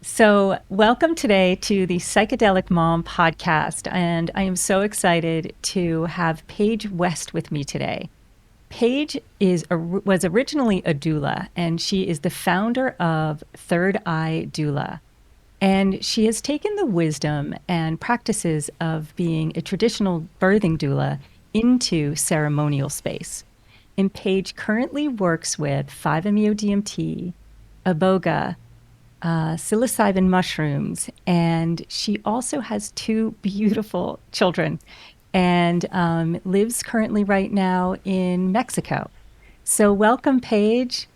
So, welcome today to the Psychedelic Mom podcast, and I am so excited to have Paije West with me today. Paige was originally a doula, and she is the founder of Third Eye Doula. And she has taken the wisdom and practices of being a traditional birthing doula into ceremonial space. And Paige currently works with 5-MeO-DMT, iboga, psilocybin mushrooms, and she also has 2 beautiful children and lives currently right now in Mexico. So welcome, Paige.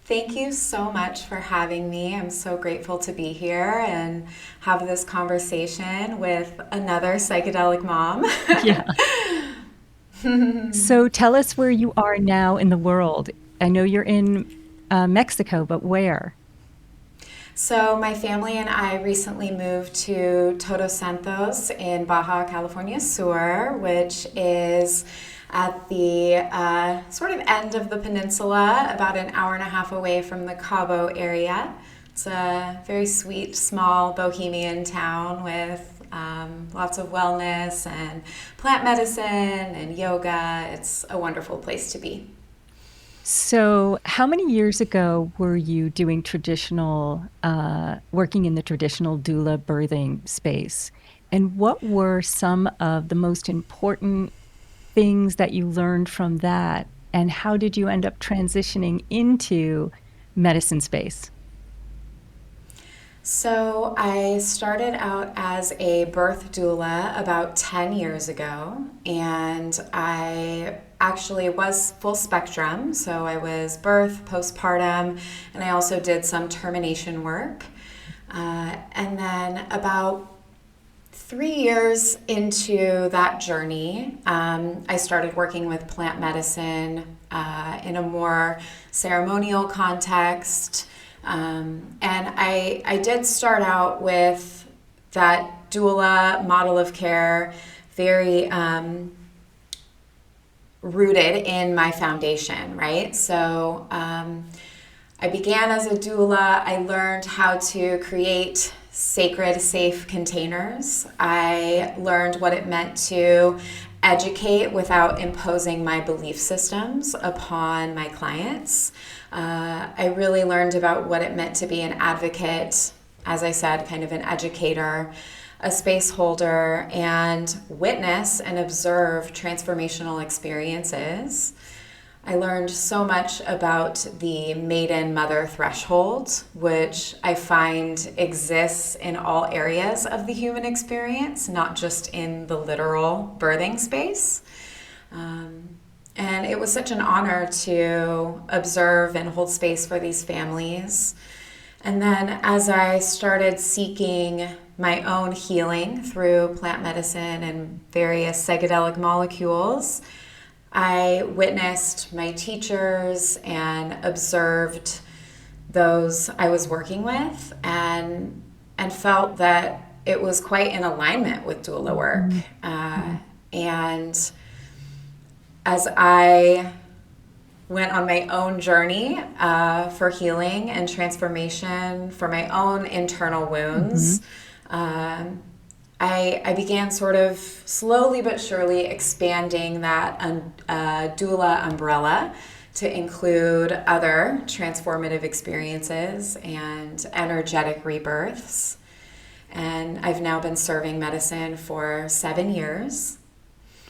Thank you so much for having me. I'm so grateful to be here and have this conversation with another psychedelic mom. Yeah. So tell us where you are now in the world. I know you're in Mexico, but where? So my family and I recently moved to Todos Santos in Baja California Sur, which is at the sort of end of the peninsula, about an hour and a half away from the Cabo area. It's a very sweet, small bohemian town with lots of wellness and plant medicine and yoga. It's a wonderful place to be. So how many years ago were you doing working in the traditional doula birthing space? And what were some of the most important things that you learned from that? And how did you end up transitioning into medicine space? So I started out as a birth doula about 10 years ago, and I actually was full spectrum. So I was birth, postpartum, and I also did some termination work. And then about 3 years into that journey, I started working with plant medicine in a more ceremonial context. And I did start out with that doula model of care, very rooted in my foundation, right? So I began as a doula. I learned how to create sacred, safe containers. I learned what it meant to educate without imposing my belief systems upon my clients. I really learned about what it meant to be an advocate, as I said, kind of an educator, a space holder, and witness and observe transformational experiences. I learned so much about the maiden mother threshold, which I find exists in all areas of the human experience, not just in the literal birthing space. And it was such an honor to observe and hold space for these families. And then as I started seeking my own healing through plant medicine and various psychedelic molecules, I witnessed my teachers and observed those I was working with and felt that it was quite in alignment with doula work. And as I went on my own journey for healing and transformation for my own internal wounds, I began sort of slowly but surely expanding that doula umbrella to include other transformative experiences and energetic rebirths. And I've now been serving medicine for 7 years.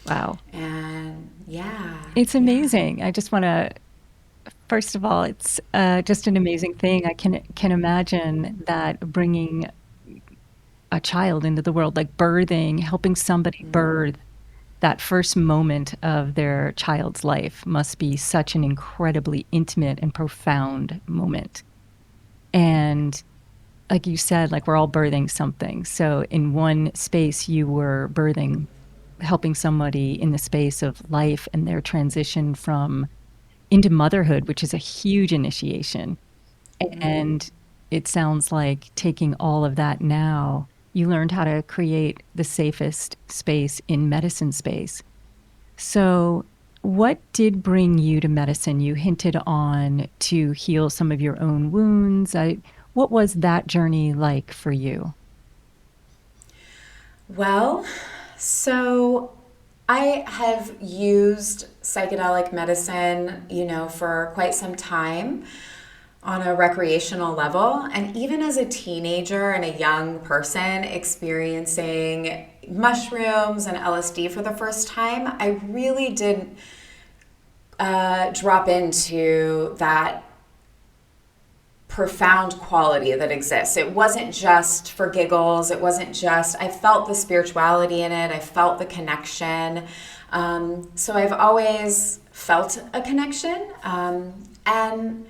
Wow. And yeah. It's amazing. I just want to, first of all, it's just an amazing thing. I can imagine that bringing a child into the world, like birthing, helping somebody birth that first moment of their child's life must be such an incredibly intimate and profound moment. And like you said, like we're all birthing something. So in one space you were birthing, helping somebody in the space of life and their transition into motherhood, which is a huge initiation. And it sounds like taking all of that now you learned how to create the safest space in medicine space. So what did bring you to medicine? You hinted on to heal some of your own wounds. What was that journey like for you? Well, so I have used psychedelic medicine, for quite some time on a recreational level. And even as a teenager and a young person experiencing mushrooms and LSD for the first time, I really did drop into that profound quality that exists. It wasn't just for giggles. It wasn't just, I felt the spirituality in it. I felt the connection. So I've always felt a connection. And,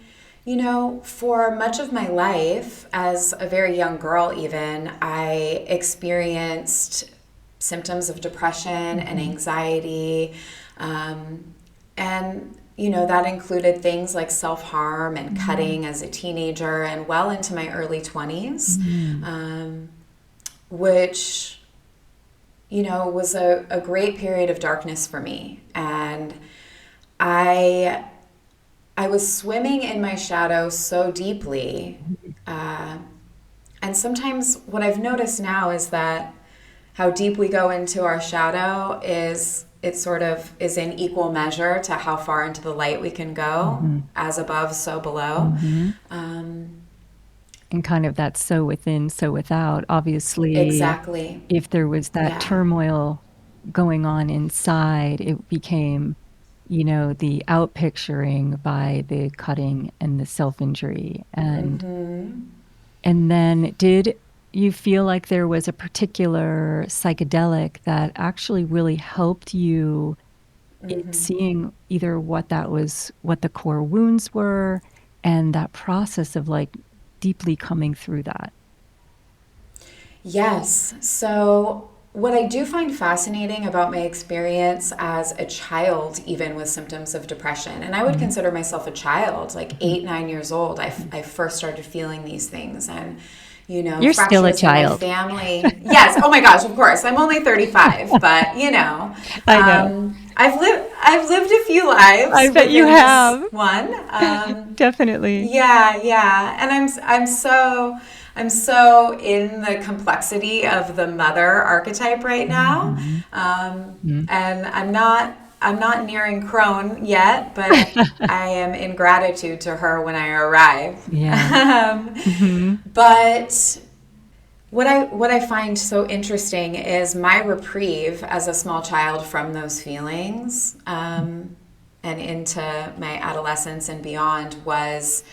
for much of my life, as a very young girl even, I experienced symptoms of depression and anxiety. And that included things like self-harm and cutting as a teenager and well into my early 20s, which, was a great period of darkness for me. And I was swimming in my shadow so deeply. And sometimes what I've noticed now is that how deep we go into our shadow it sort of is in equal measure to how far into the light we can go, as above, so below. And kind of that so within, so without. Obviously, Exactly. if there was that Yeah. turmoil going on inside, it became, the outpicturing by the cutting and the self-injury. And then did you feel like there was a particular psychedelic that actually really helped you in seeing either what the core wounds were and that process of like deeply coming through that? Yes. So what I do find fascinating about my experience as a child, even with symptoms of depression, and I would consider myself a child, like 8, 9 years old, I first started feeling these things. And You're still a fractures in my child. family. Yes. Oh my gosh. Of course. I'm only 35, but I know. I've lived a few lives. I bet you within this have. one. Definitely. Yeah. And I'm so in the complexity of the mother archetype right now. And I'm not nearing crone yet, but I am in gratitude to her when I arrive. Yeah. But what I find so interesting is my reprieve as a small child from those feelings, and into my adolescence and beyond, was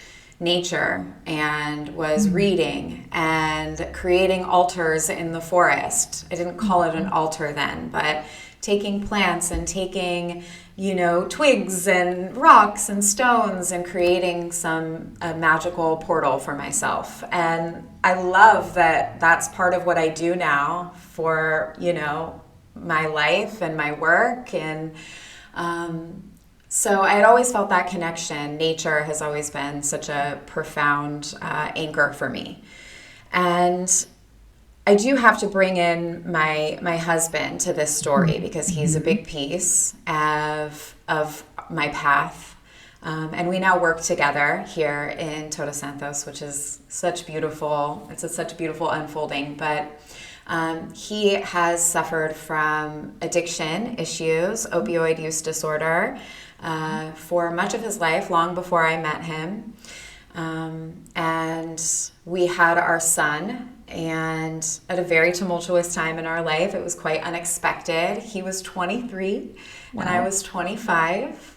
nature, and was reading and creating altars in the forest. I didn't call it an altar then, but taking plants and taking, twigs and rocks and stones and creating a magical portal for myself. And I love that that's part of what I do now for, my life and my work. And so I had always felt that connection. Nature has always been such a profound anchor for me. And I do have to bring in my husband to this story because he's a big piece of my path. And we now work together here in Todos Santos, which is such beautiful unfolding. But he has suffered from addiction issues, opioid use disorder, for much of his life, long before I met him. And we had our son, and at a very tumultuous time in our life. It was quite unexpected. He was 23 and I was 25.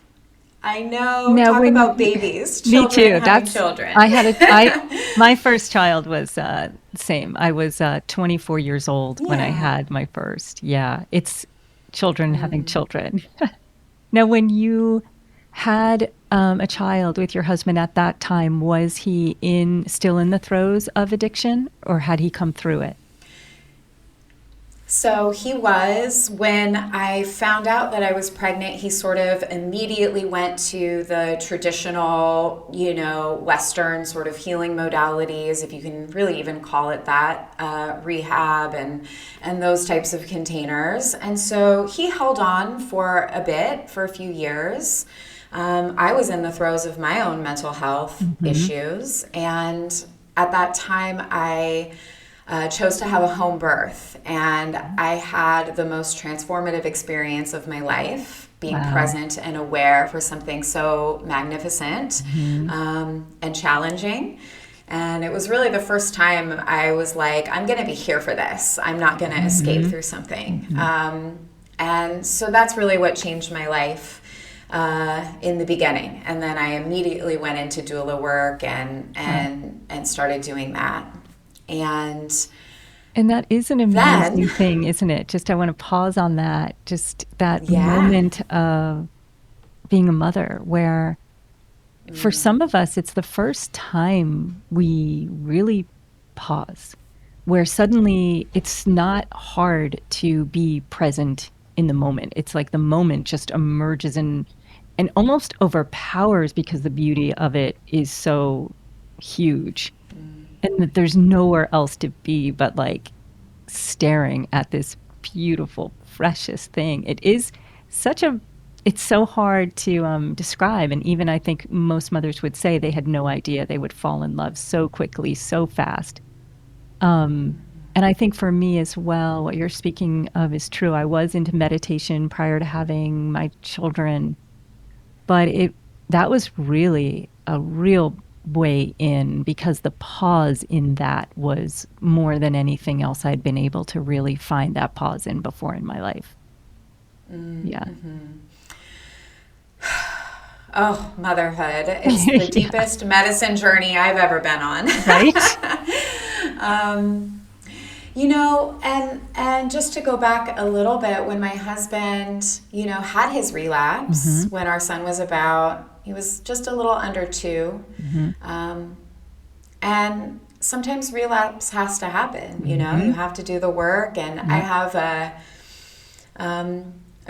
I know. Now, Talk about babies. Me too. Having children. My first child was same. I was 24 years old when I Yeah. had my first. Yeah, it's children having children. Now, when you had a child with your husband at that time, was he still in the throes of addiction, or had he come through it? So he was, when I found out that I was pregnant, he sort of immediately went to the traditional, Western sort of healing modalities, if you can really even call it that, rehab and those types of containers. And so he held on for a few years. I was in the throes of my own mental health issues. And at that time, I chose to have a home birth, and I had the most transformative experience of my life, being present and aware for something so magnificent and challenging. And it was really the first time I was like, I'm going to be here for this. I'm not going to escape through something. And so that's really what changed my life in the beginning. And then I immediately went into doula work and started doing that. And that is an amazing thing, isn't it? Just, I want to pause on that. Just that moment of being a mother where for some of us, it's the first time we really pause, where suddenly it's not hard to be present in the moment. It's like the moment just emerges and almost overpowers because the beauty of it is so huge. And that there's nowhere else to be but like staring at this beautiful, precious thing. It's so hard to describe. And even I think most mothers would say they had no idea they would fall in love so quickly, so fast. And I think for me as well, what you're speaking of is true. I was into meditation prior to having my children, but that was really a real way in, because the pause in that was more than anything else I'd been able to really find that pause in before in my life. Oh, motherhood. It's the deepest medicine journey I've ever been on. Right? And just to go back a little bit, when my husband, had his relapse, when our son was he was just a little under 2. And sometimes relapse has to happen, you have to do the work. And I have a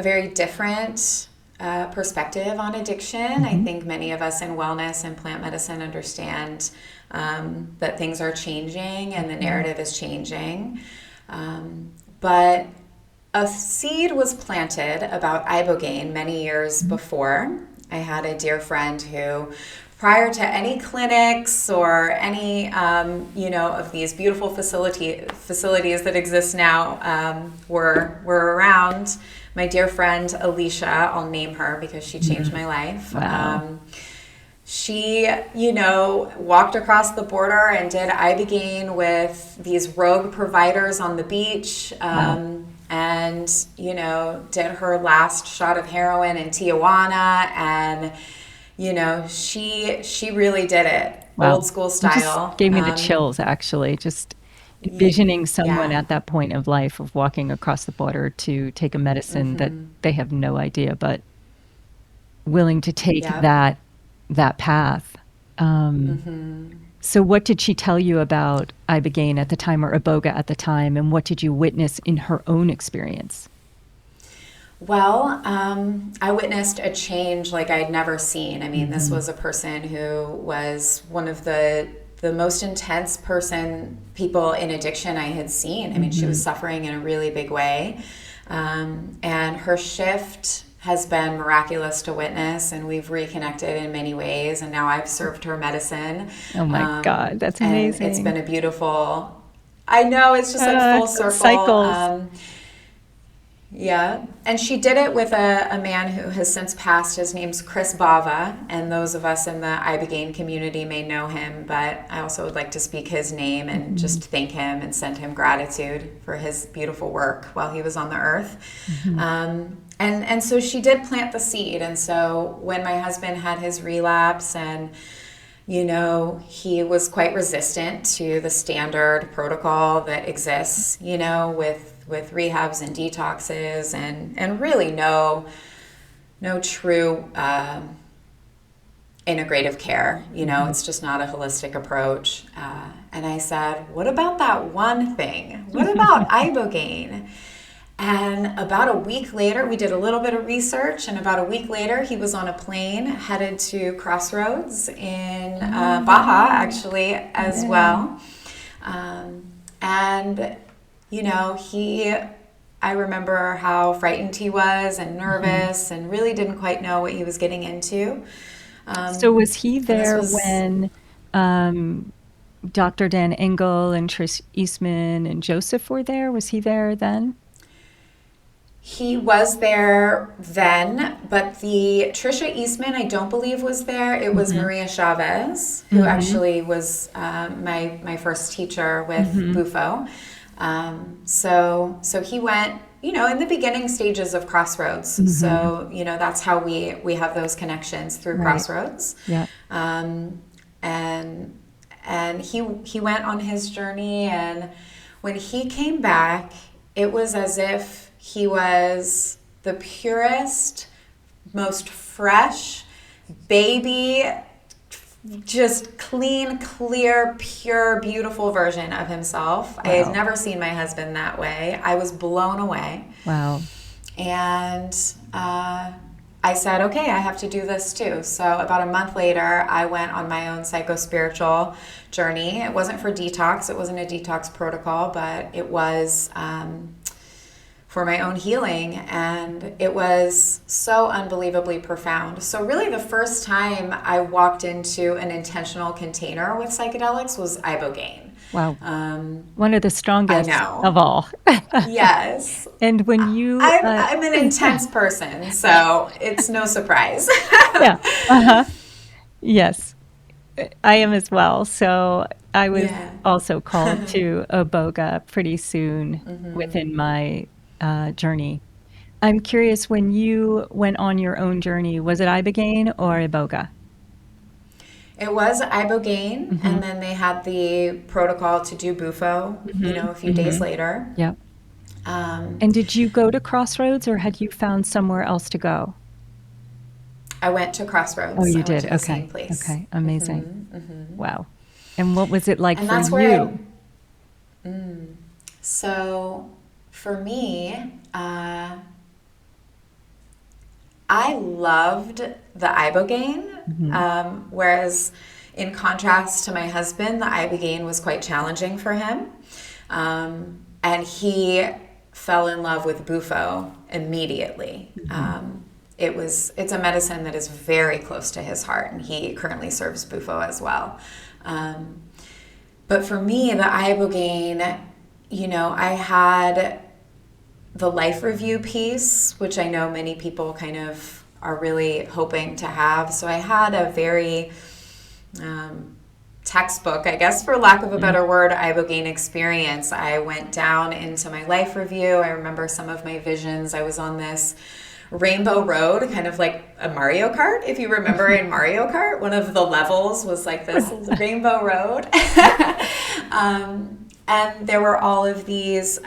very different perspective on addiction. I think many of us in wellness and plant medicine understand that things are changing and the narrative is changing. But a seed was planted about ibogaine many years before. I had a dear friend who, prior to any clinics or any, of these beautiful facilities that exist now, were around. My dear friend Alicia, I'll name her because she changed my life. Wow. She, walked across the border and did ibogaine with these rogue providers on the beach. And, did her last shot of heroin in Tijuana. And, she really did it. Wow. Old school style. It just gave me the chills, actually. Just envisioning someone at that point of life of walking across the border to take a medicine that they have no idea, but willing to take that path. So what did she tell you about ibogaine at the time, or iboga at the time, and what did you witness in her own experience? Well, I witnessed a change like I'd never seen. I mean, this was a person who was one of the most intense people in addiction I had seen. I mean, she was suffering in a really big way. And her shift has been miraculous to witness, and we've reconnected in many ways, and now I've served her medicine. Oh my God, that's amazing. It's been a beautiful, I know, it's just like full circle. Cycles. Yeah, and she did it with a man who has since passed. His name's Chris Bava, and those of us in the ibogaine community may know him, but I also would like to speak his name and just thank him and send him gratitude for his beautiful work while he was on the earth. And so she did plant the seed. And so when my husband had his relapse, and he was quite resistant to the standard protocol that exists, with rehabs and detoxes, and really no true integrative care. It's just not a holistic approach. And I said, what about that one thing? What about ibogaine? And about a week later, we did a little bit of research, and about a week later, he was on a plane headed to Crossroads in Baja, actually, as well. And, I remember how frightened he was and nervous and really didn't quite know what he was getting into. So was he And this there was when Dr. Dan Engel and Trish Eastman and Joseph were there? Was he there then? He was there then, but the Trisha Eastman, I don't believe was there. It was Maria Chavez, who actually was my first teacher with Bufo. So he went, in the beginning stages of Crossroads. So, that's how we have those connections through Crossroads. Yeah. And he went on his journey, and when he came back, it was as if he was the purest, most fresh baby, just clean, clear, pure, beautiful version of himself. Wow. I had never seen my husband that way. I was blown away. Wow. And I said, okay, I have to do this too. So about a month later, I went on my own psychospiritual journey. It wasn't for detox. It wasn't a detox protocol, but it was for my own healing, and it was so unbelievably profound. So really the first time I walked into an intentional container with psychedelics was ibogaine. Wow. One of the strongest of all. Yes. And when you... I'm an intense person, so it's no surprise. Yeah. Uh-huh. Yes. I am as well. So I was also called to iboga pretty soon within my journey. I'm curious, when you went on your own journey, was it ibogaine or iboga? It was ibogaine, and then they had the protocol to do bufo, a few days later. Yep. And did you go to Crossroads, or had you found somewhere else to go? I went to Crossroads. Oh, you I did? went to the Okay. same place. Okay. Amazing. Wow. And what was it like And for that's you? So for me, I loved the ibogaine, whereas in contrast to my husband, the ibogaine was quite challenging for him. And he fell in love with bufo immediately. It's a medicine that is very close to his heart, and he currently serves bufo as well. But for me, the ibogaine, I had the life review piece, which I know many people kind of are really hoping to have. So I had a very textbook, I guess for lack of a better word, ibogaine experience. I went down into my life review. I remember some of my visions. I was on this rainbow road, kind of like a Mario Kart. If you remember in Mario Kart, one of the levels was like this rainbow road. And there were all of these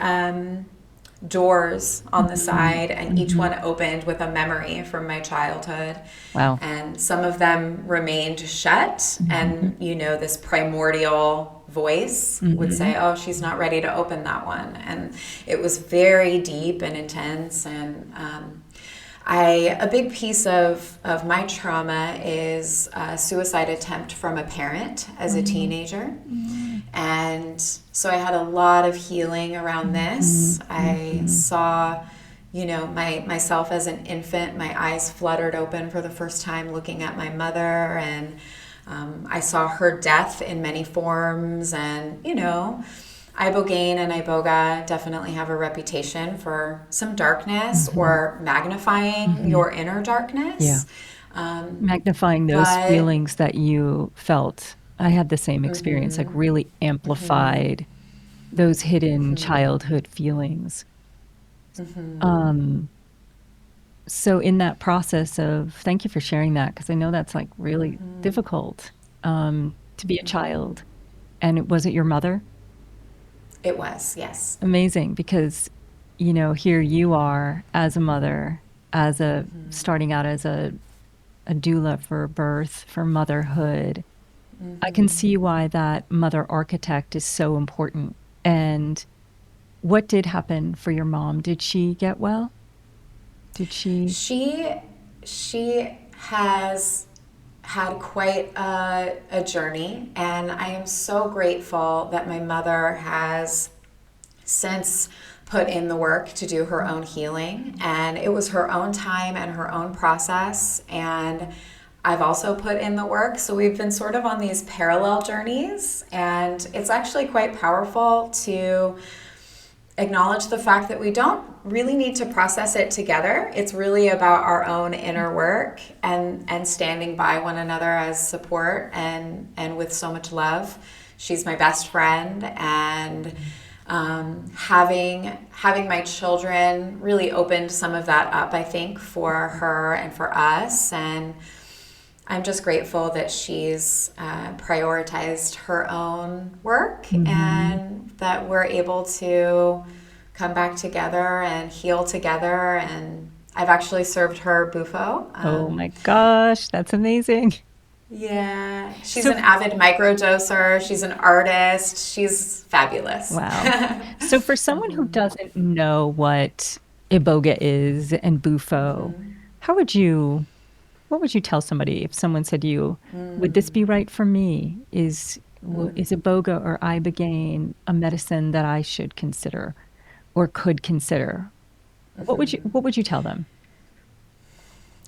doors on the side, and each one opened with a memory from my childhood. Wow. And some of them remained shut, and this primordial voice would say, oh, she's not ready to open that one. And it was very deep and intense. And a big piece of my trauma is a suicide attempt from a parent as a teenager. And so I had a lot of healing around this. I saw, myself as an infant, my eyes fluttered open for the first time looking at my mother, and I saw her death in many forms. And, ibogaine and iboga definitely have a reputation for some darkness or magnifying your inner darkness. Yeah. Magnifying those feelings that you felt. I had the same experience, like really amplified those hidden childhood feelings. So in that process of, thank you for sharing that, because I know that's like really difficult to be a child. And was it your mother? It was, yes. Amazing, because, here you are as a mother, starting out as a doula for birth, for motherhood. I can see why that mother architect is so important. And what did happen for your mom? Did she get well? Did she? She has had quite a journey, and I am so grateful that my mother has since put in the work to do her own healing, and it was her own time and her own process, and I've also put in the work. So we've been sort of on these parallel journeys, and it's actually quite powerful to acknowledge the fact that we don't really need to process it together. It's really about our own inner work and standing by one another as support and with so much love. She's my best friend, and having my children really opened some of that up, I think, for her and for us. And I'm just grateful that she's prioritized her own work, and that we're able to come back together and heal together. And I've actually served her bufo. Oh my gosh, that's amazing. Yeah, she's So, an avid microdoser. She's an artist. She's fabulous. wow. So for someone who doesn't know what iboga is and bufo, how would you what would you tell somebody if someone said to you, would this be right for me? Is iboga or ibogaine a medicine that I should consider or could consider? What would you tell them?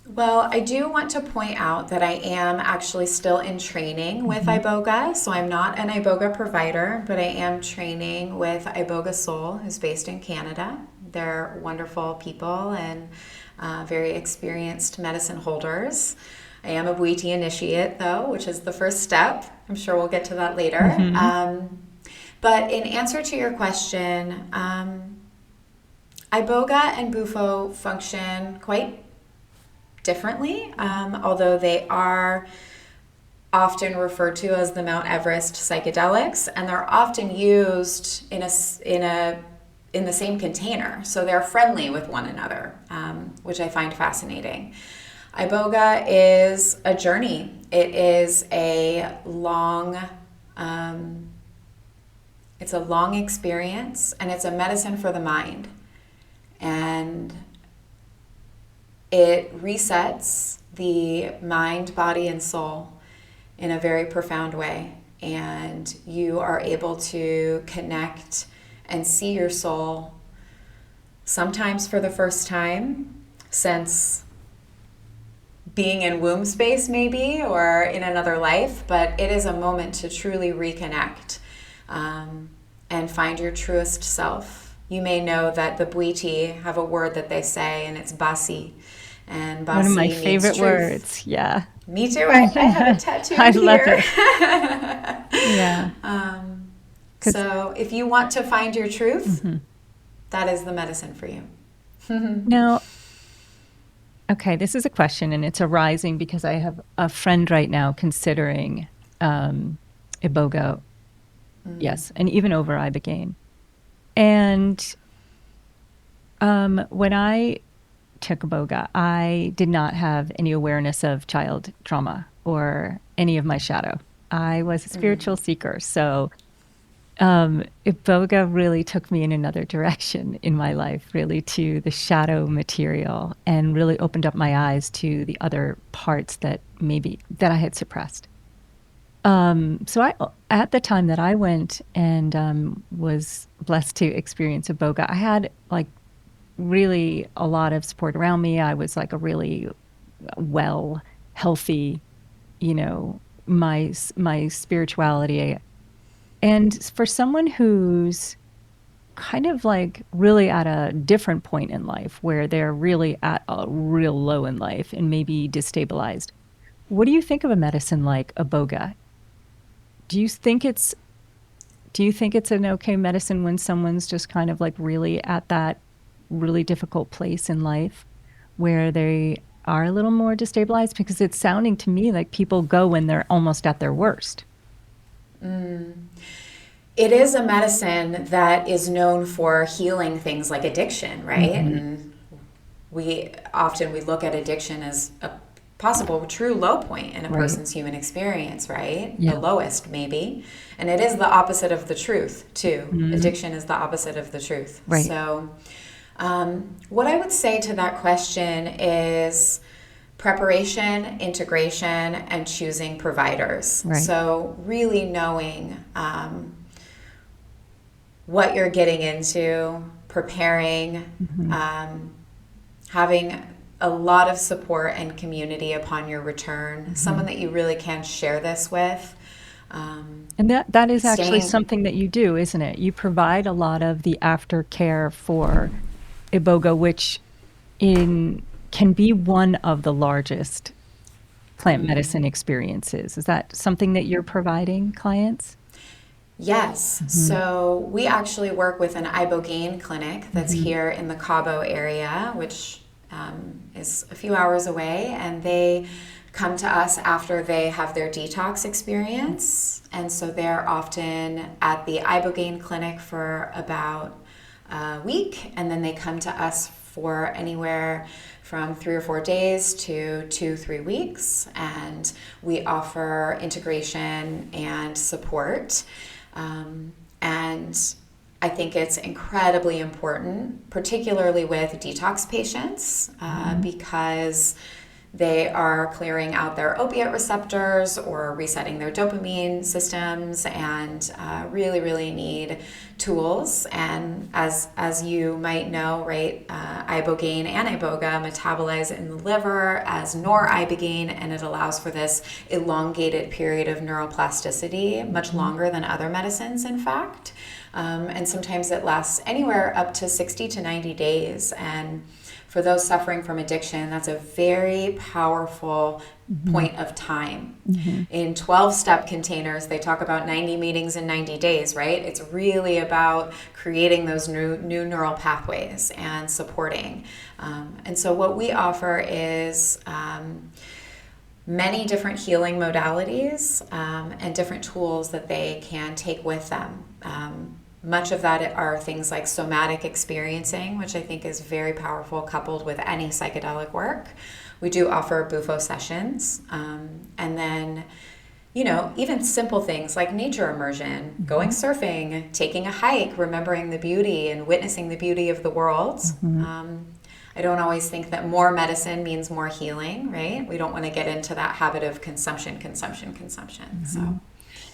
Well, I do want to point out that I am actually still in training with iboga. So I'm not an iboga provider, but I am training with Iboga Soul, who's based in Canada. They're wonderful people and very experienced medicine holders. I am a Bwiti initiate, though, which is the first step. I'm sure we'll get to that later. But in answer to your question, iboga and bufo function quite differently, although they are often referred to as the Mount Everest psychedelics, and they're often used in the same container, so they're friendly with one another, which I find fascinating. Iboga is a journey. It is it's a long experience, and it's a medicine for the mind, and it resets the mind, body, and soul in a very profound way. And you are able to connect and see your soul, sometimes for the first time since being in womb space maybe, or in another life. But it is a moment to truly reconnect and find your truest self. You may know that the Bwiti have a word that they say, and it's basi. And One of basi my means favorite truth. words. Yeah. Me too. I have it tattooed I love here. it. Yeah. 'Cause So if you want to find your truth, that is the medicine for you. now, okay, this is a question, and it's arising because I have a friend right now considering iboga, yes, and even over ibogaine. And when I took iboga, I did not have any awareness of child trauma or any of my shadow. I was a spiritual seeker, so iboga really took me in another direction in my life, really to the shadow material, and really opened up my eyes to the other parts that I had suppressed. At the time that I went and was blessed to experience iboga, I had like really a lot of support around me. I was like a really well, healthy, my spirituality. And for someone who's kind of like really at a different point in life where they're really at a real low in life and maybe destabilized, what do you think of a medicine like iboga? Do you think it's an okay medicine when someone's just kind of like really at that really difficult place in life where they are a little more destabilized? Because it's sounding to me like people go when they're almost at their worst. It is a medicine that is known for healing things like addiction, right? And we look at addiction as possible true low point in a Right. person's human experience, right? Yeah. The lowest, maybe. And it is the opposite of the truth, too. Mhm. Addiction is the opposite of the truth. Right. So, what I would say to that question is preparation, integration, and choosing providers. Right. So, really knowing what you're getting into, preparing, having a lot of support and community upon your return, someone that you really can share this with. And that is actually Staying- something that you do, isn't it? You provide a lot of the aftercare for iboga, which can be one of the largest plant medicine experiences. Is that something that you're providing clients? Yes. So we actually work with an ibogaine clinic that's here in the Cabo area, which is a few hours away, and they come to us after they have their detox experience. And so they're often at the ibogaine clinic for about a week, and then they come to us for anywhere from 3 or 4 days to 2-3 weeks, and we offer integration and support. And I think it's incredibly important, particularly with detox patients, because they are clearing out their opiate receptors or resetting their dopamine systems, and really, really need tools. And as you might know, right, ibogaine and iboga metabolize in the liver as noribogaine, and it allows for this elongated period of neuroplasticity, much longer than other medicines, in fact. And sometimes it lasts anywhere up to 60 to 90 days. And for those suffering from addiction, that's a very powerful point of time. In 12-step containers, they talk about 90 meetings in 90 days, right? It's really about creating those new neural pathways and supporting. And so what we offer is many different healing modalities and different tools that they can take with them. Much of that are things like somatic experiencing, which I think is very powerful coupled with any psychedelic work. We do offer bufo sessions, and then, you know, even simple things like nature immersion, going surfing, taking a hike, remembering the beauty and witnessing the beauty of the world. I don't always think that more medicine means more healing, right? We don't want to get into that habit of consumption. So.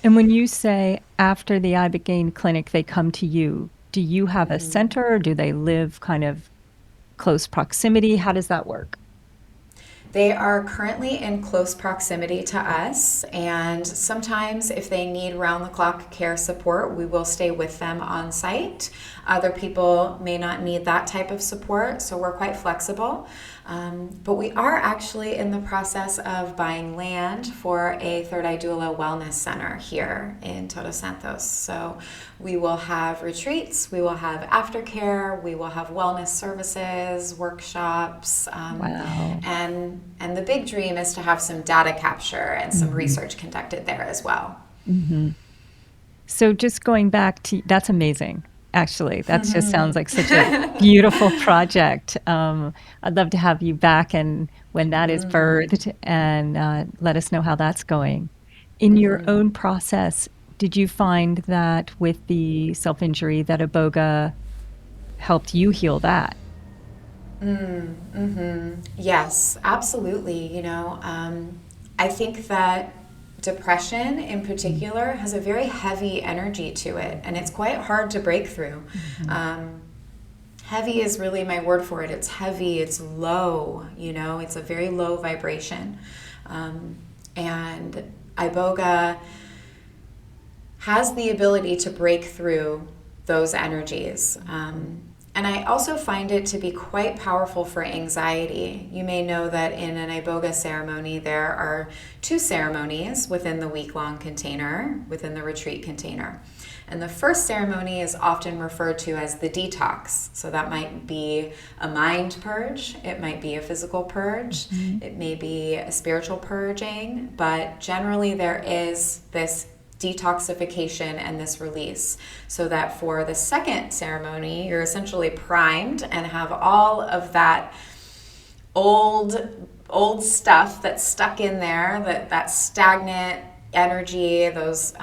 And when you say after the ibogaine clinic, they come to you, do you have a center, or do they live kind of close proximity? How does that work? They are currently in close proximity to us, and sometimes if they need round-the-clock care support, we will stay with them on site. Other people may not need that type of support, so we're quite flexible. But we are actually in the process of buying land for a Third Eye Doula wellness center here in Todos Santos. So we will have retreats, we will have aftercare, we will have wellness services, workshops. Wow. And the big dream is to have some data capture and some research conducted there as well. So just going back to, that's amazing. Actually, that just sounds like such a beautiful project. I'd love to have you back, and when that is birthed, and let us know how that's going. In your own process, did you find that with the self-injury that iboga helped you heal that? Yes, absolutely. You know, I think that depression in particular has a very heavy energy to it, and it's quite hard to break through. Heavy is really my word for it. It's heavy, it's low, you know, it's a very low vibration. And iboga has the ability to break through those energies. And I also find it to be quite powerful for anxiety. You may know that in an iboga ceremony, there are 2 ceremonies within the week-long container, within the retreat container. And the first ceremony is often referred to as the detox. So that might be a mind purge, it might be a physical purge, it may be a spiritual purging, but generally there is this detoxification and this release, so that for the second ceremony, you're essentially primed and have all of that old old stuff that's stuck in there, that stagnant energy, those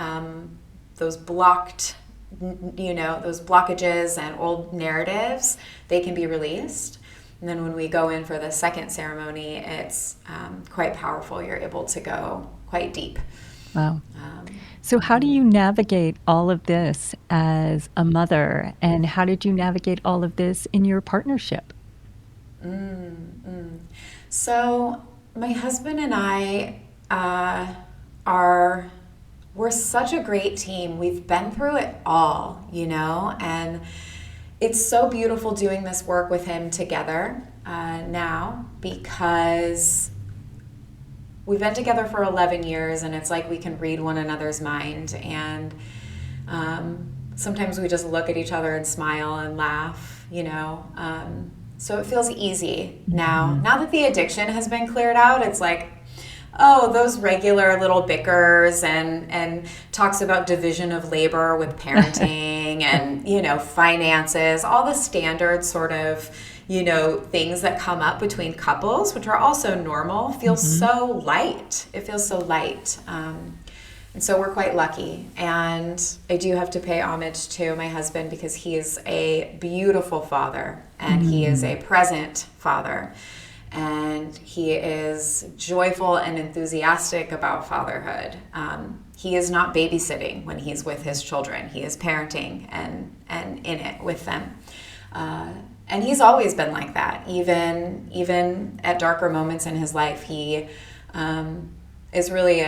blocked, those blockages and old narratives, they can be released. And then when we go in for the second ceremony, it's quite powerful. You're able to go quite deep. Wow. So how do you navigate all of this as a mother, and how did you navigate all of this in your partnership? So my husband and I we're such a great team. We've been through it all, and it's so beautiful doing this work with him together now, because we've been together for 11 years, and it's like we can read one another's mind. And sometimes we just look at each other and smile and laugh, so it feels easy now. Now that the addiction has been cleared out, it's like, oh, those regular little bickers and talks about division of labor with parenting and, finances, all the standard sort of, things that come up between couples, which are also normal, feels so light. It feels so light. And so we're quite lucky. And I do have to pay homage to my husband, because he is a beautiful father, and he is a present father. And he is joyful and enthusiastic about fatherhood. He is not babysitting when he's with his children. He is parenting and in it with them. And he's always been like that. Even at darker moments in his life, he is really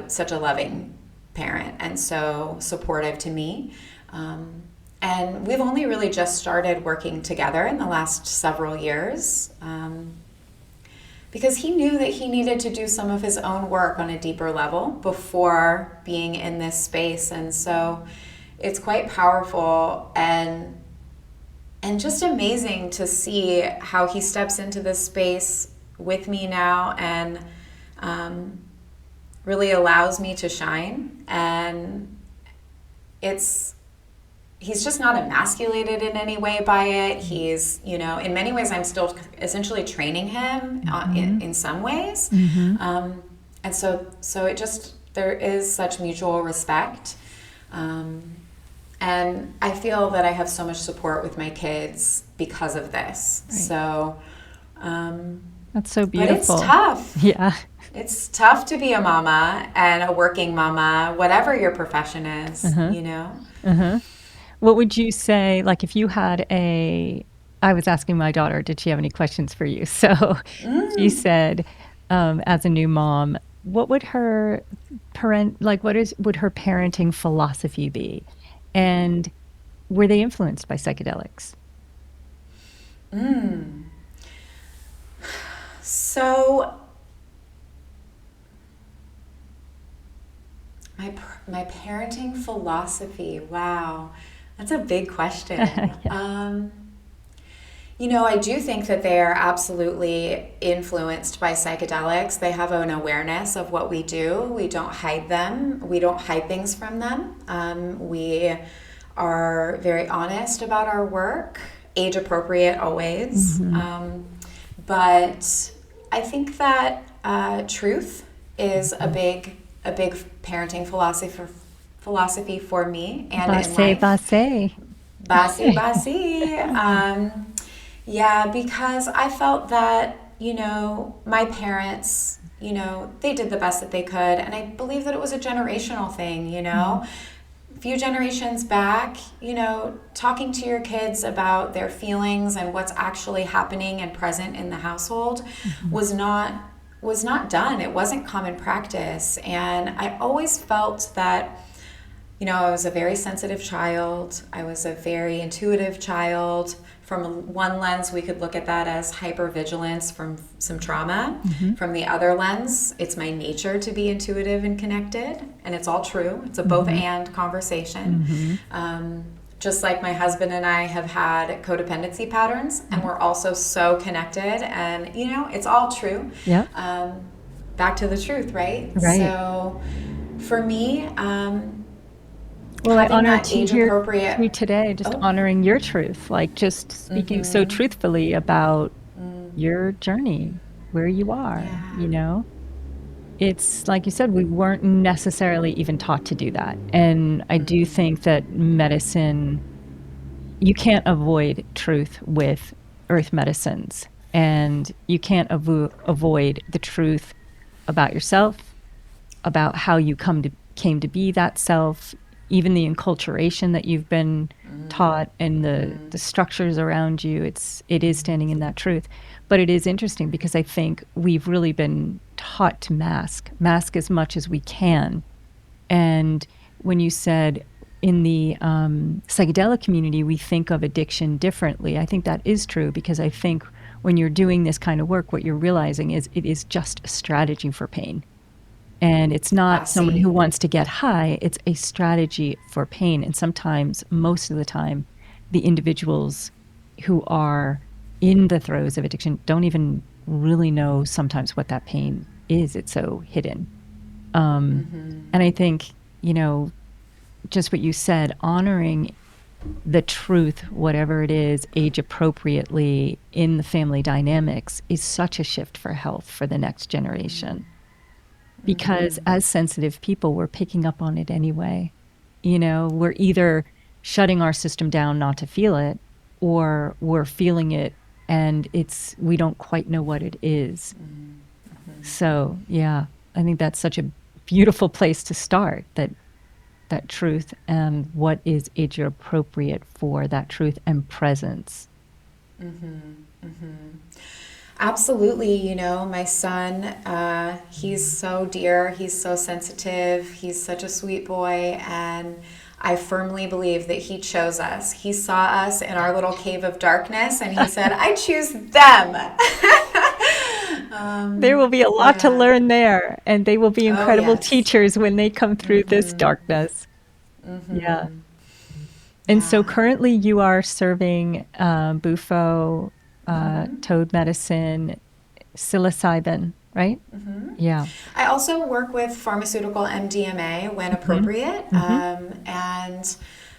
such a loving parent, and so supportive to me. And we've only really just started working together in the last several years, because he knew that he needed to do some of his own work on a deeper level before being in this space. And so it's quite powerful and just amazing to see how he steps into this space with me now, and really allows me to shine. And he's just not emasculated in any way by it. He's, in many ways, I'm still essentially training him in some ways. And so there is such mutual respect. And I feel that I have so much support with my kids because of this. Right. So, that's so beautiful. But it's tough. Yeah. It's tough to be a mama and a working mama, whatever your profession is, What would you say, like if you had I was asking my daughter, did she have any questions for you? So she said, as a new mom, what would her would her parenting philosophy be? And were they influenced by psychedelics? So my parenting philosophy, wow, that's a big question. Yeah. I do think that they are absolutely influenced by psychedelics. They have an awareness of what we do. We don't hide them. We don't hide things from them. We are very honest about our work, age appropriate always. But I think that truth is a big parenting philosophy for me, and in life. Basi. Yeah, because I felt that, my parents, they did the best that they could. And I believe that it was a generational thing, A few generations back, talking to your kids about their feelings and what's actually happening and present in the household was not done. It wasn't common practice. And I always felt that, I was a very sensitive child. I was a very intuitive child. From one lens, we could look at that as hypervigilance from some trauma. From the other lens, it's my nature to be intuitive and connected. And it's all true. It's a both and conversation. Just like my husband and I have had codependency patterns, and we're also so connected, and it's all true. Yeah. Back to the truth, right? Right. So for me, well, I honor you today, just honoring your truth, like just speaking so truthfully about your journey. where you are, Yeah. you know? It's like you said, we weren't necessarily even taught to do that. And I do think that medicine, you can't avoid truth with earth medicines, and you can't avoid the truth about yourself, about how you came to be that self, even the enculturation that you've been taught and the structures around you. It is standing in that truth. But it is interesting because I think we've really been taught to mask as much as we can. And when you said in the psychedelic community, we think of addiction differently, I think that is true, because I think when you're doing this kind of work, what you're realizing is it is just a strategy for pain. And it's not someone who See. wants to get high, it's a strategy for pain. And sometimes, most of the time, the individuals who are in the throes of addiction don't even really know sometimes what that pain is. It's so hidden. And I think, you know, just what you said, honoring the truth, whatever it is, age appropriately in the family dynamics is such a shift for health for the next generation. Because as sensitive people, we're picking up on it anyway. You know, we're either shutting our system down not to feel it, or we're feeling it and we don't quite know what it is. So, yeah, I think that's such a beautiful place to start, that truth and what is age appropriate for that truth and presence. Absolutely. You know, my son, he's so dear, he's so sensitive, he's such a sweet boy, and I firmly believe that he chose us. He saw us in our little cave of darkness and he said, I choose them. There will be a lot to Yeah. learn there, and they will be Oh, incredible yes. teachers when they come through this darkness. Yeah. And so Yeah. currently you are serving Bufo, toad medicine, psilocybin, right? Yeah. I also work with pharmaceutical MDMA when Hmm. appropriate. Hmm. And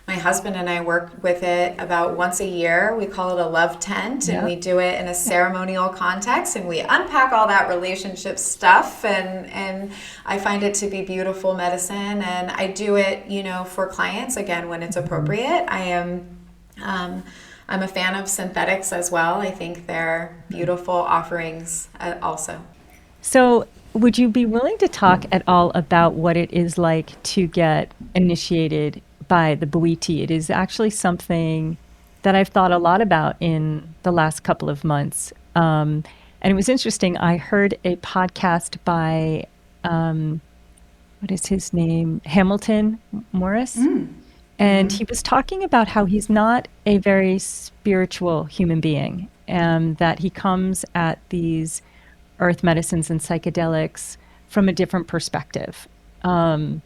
my husband and I work with it about once a year. We call it a love tent, and Yeah. we do it in a ceremonial context, and we unpack all that relationship stuff. And I find it to be beautiful medicine. And I do it, you know, for clients, again, when it's appropriate. I'm a fan of synthetics as well. I think they're beautiful offerings also. So would you be willing to talk at all about what it is like to get initiated by the Bwiti? It is actually something that I've thought a lot about in the last couple of months. And it was interesting. I heard a podcast by, what is his name? Hamilton Morris. And he was talking about how he's not a very spiritual human being, and that he comes at these earth medicines and psychedelics from a different perspective. But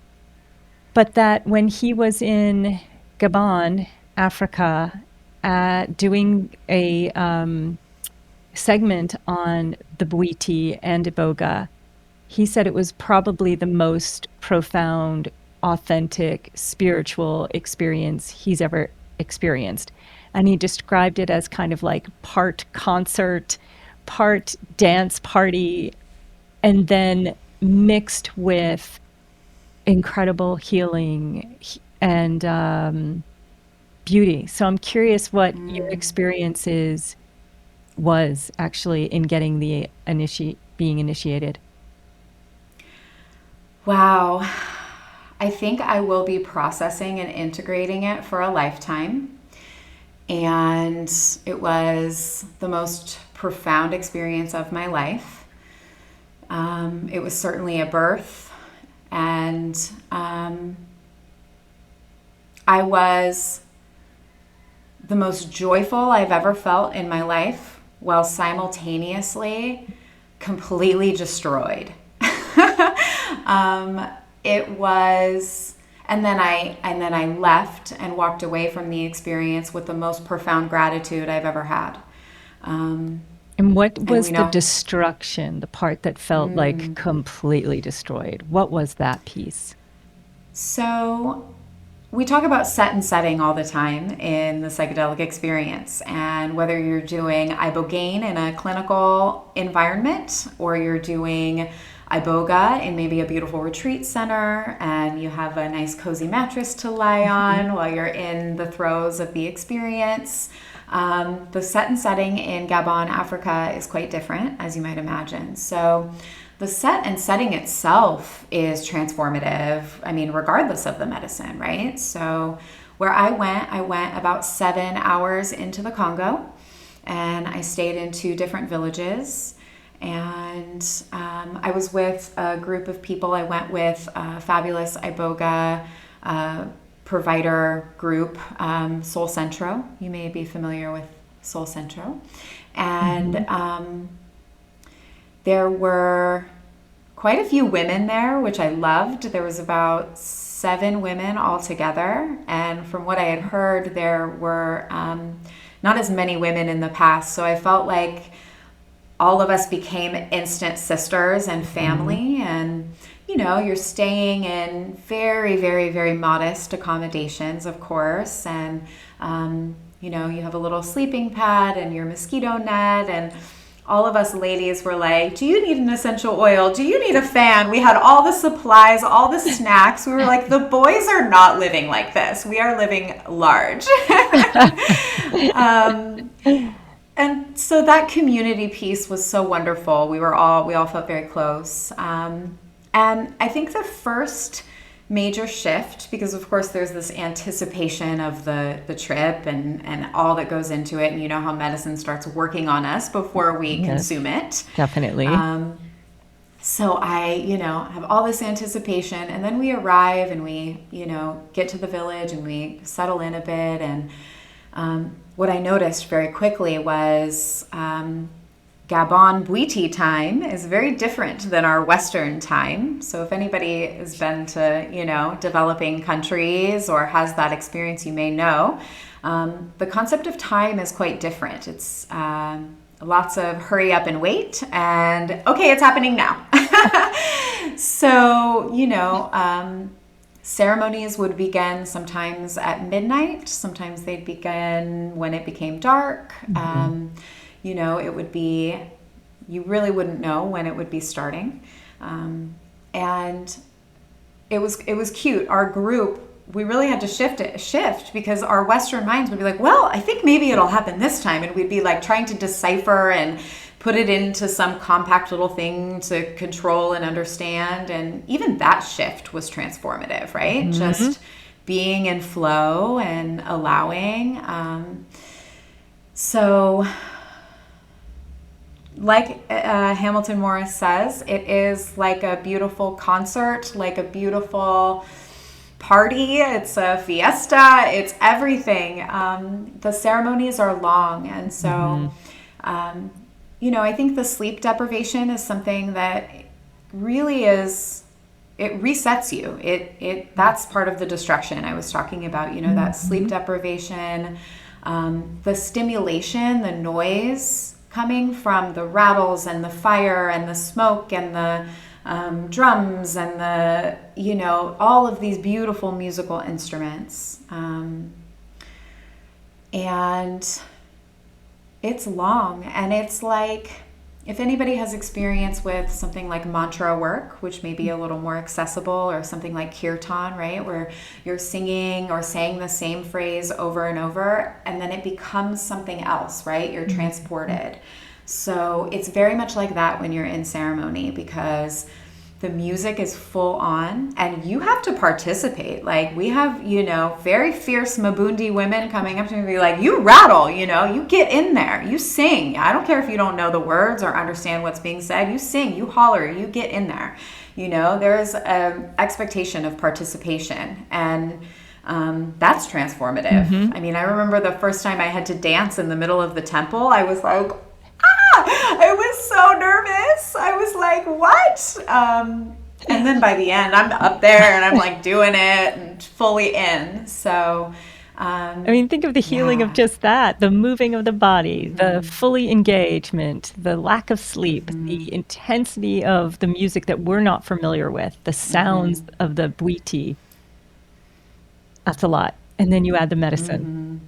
that when he was in Gabon, Africa, doing a segment on the Bwiti and Iboga, he said it was probably the most profound, authentic, spiritual experience he's ever experienced. And he described it as kind of like part concert, part dance party, and then mixed with incredible healing and beauty. So I'm curious what your experience was actually in getting being initiated. Wow. I think I will be processing and integrating it for a lifetime. And it was the most profound experience of my life. It was certainly a birth. And I was the most joyful I've ever felt in my life, while simultaneously completely destroyed. It was, and then I left and walked away from the experience with the most profound gratitude I've ever had. And what And was we the know, destruction, the part that felt like completely destroyed? What was that piece? so we talk about set and setting all the time in the psychedelic experience. And whether you're doing ibogaine in a clinical environment or you're doing iboga in maybe a beautiful retreat center and you have a nice cozy mattress to lie on while you're in the throes of the experience, the set and setting in Gabon, Africa is quite different, as you might imagine. So the set and setting itself is transformative, I mean, regardless of the medicine, right? So where I went about 7 hours into the Congo, and I stayed in 2 different villages. And I was with a group of people. I went with a fabulous iboga provider group, Sol Centro. You may be familiar with Sol Centro. And there were quite a few women there, which I loved. There was about 7 women altogether. And from what I had heard, there were not as many women in the past. So I felt like all of us became instant sisters and family. And, you know, you're staying in very, very, very modest accommodations, of course. And, you know, you have a little sleeping pad and your mosquito net. And all of us ladies were like, do you need an essential oil? Do you need a fan? We had all the supplies, all the snacks. We were like, the boys are not living like this. We are living large. And so that community piece was so wonderful. We all felt very close. And I think the first major shift, because of course there's this anticipation of the trip and all that goes into it, and you know how medicine starts working on us before we consume it. Definitely. So I, you know, have all this anticipation, and then we arrive and we, you know, get to the village and we settle in a bit. And what I noticed very quickly was Gabon Bwiti time is very different than our Western time. So if anybody has been to, you know, developing countries or has that experience, you may know the concept of time is quite different. It's lots of hurry up and wait and, okay, it's happening now. So, you know, ceremonies would begin sometimes at midnight. Sometimes they'd begin when it became dark. You know, it would be, you really wouldn't know when it would be starting. And it was cute. Our group, we really had to shift because our Western minds would be like, well, I think maybe it'll happen this time. And we'd be like trying to decipher and put it into some compact little thing to control and understand. And even that shift was transformative, right? Just being in flow and allowing. So like Hamilton Morris says, it is like a beautiful concert, like a beautiful party. It's a fiesta. It's everything. The ceremonies are long. And so, you know, I think the sleep deprivation is something that really is, it resets you. That's part of the destruction I was talking about, you know, that sleep deprivation, the stimulation, the noise coming from the rattles and the fire and the smoke and the drums and the, you know, all of these beautiful musical instruments. And it's long, and it's like, if anybody has experience with something like mantra work, which may be a little more accessible, or something like kirtan, right, where you're singing or saying the same phrase over and over, and then it becomes something else, right? You're transported. So it's very much like that when you're in ceremony, because the music is full on and you have to participate. Like, we have, you know, very fierce Mabundi women coming up to me and be like, you rattle, you know, you get in there, you sing. I don't care if you don't know the words or understand what's being said. You sing, you holler, you get in there. You know, there's an expectation of participation, and that's transformative. I mean, I remember the first time I had to dance in the middle of the temple, I was like, I was so nervous. I was like, what? And then by the end, I'm up there and I'm like doing it and fully in. So, I mean, think of the healing of just that, the moving of the body, the fully engagement, the lack of sleep, the intensity of the music that we're not familiar with, the sounds of the bwiti. That's a lot. And then you add the medicine.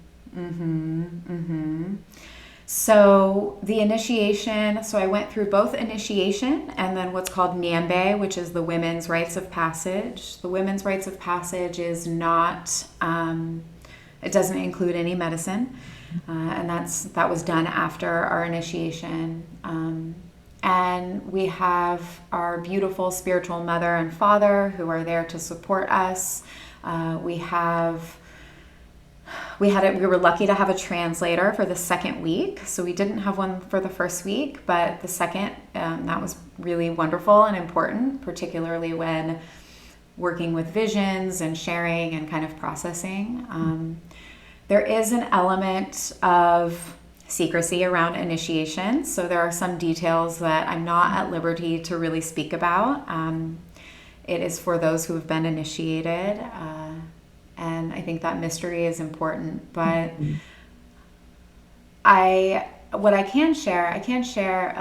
So the initiation, so I went through both initiation and then what's called Nyambe, which is the women's rites of passage. The women's rites of passage is not, it doesn't include any medicine. And that was done after our initiation. And we have our beautiful spiritual mother and father who are there to support us. We were lucky to have a translator for the second week. So we didn't have one for the first week, but the second, that was really wonderful and important, particularly when working with visions and sharing and kind of processing. There is an element of secrecy around initiation. So there are some details that I'm not at liberty to really speak about. It is for those who have been initiated. And I think that mystery is important. But what I can share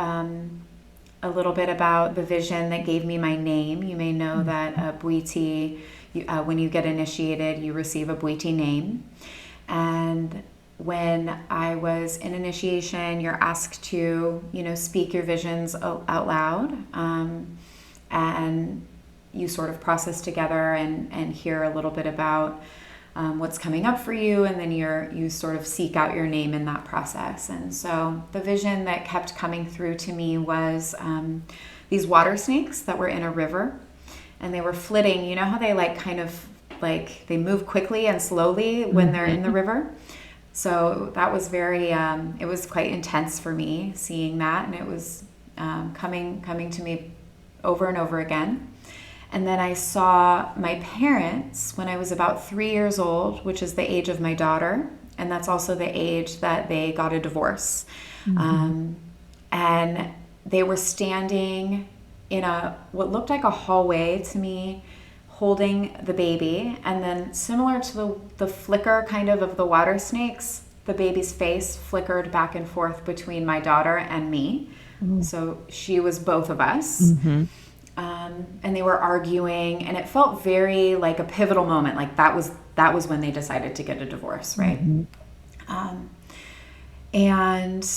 a little bit about the vision that gave me my name. You may know that a Bwiti, when you get initiated, you receive a Bwiti name. And when I was in initiation, you're asked to, speak your visions out loud. And you sort of process together and hear a little bit about what's coming up for you, and then you sort of seek out your name in that process. And so the vision that kept coming through to me was these water snakes that were in a river, and they were flitting. You know how they they move quickly and slowly when they're in the river? So that was it was quite intense for me seeing that, and it was coming to me over and over again. And then I saw my parents when I was about 3 years old, which is the age of my daughter. And that's also the age that they got a divorce. And they were standing in what looked like a hallway to me, holding the baby. And then similar to the flicker kind of the water snakes, the baby's face flickered back and forth between my daughter and me. So she was both of us. And they were arguing, and it felt very like a pivotal moment. Like that was when they decided to get a divorce, right? And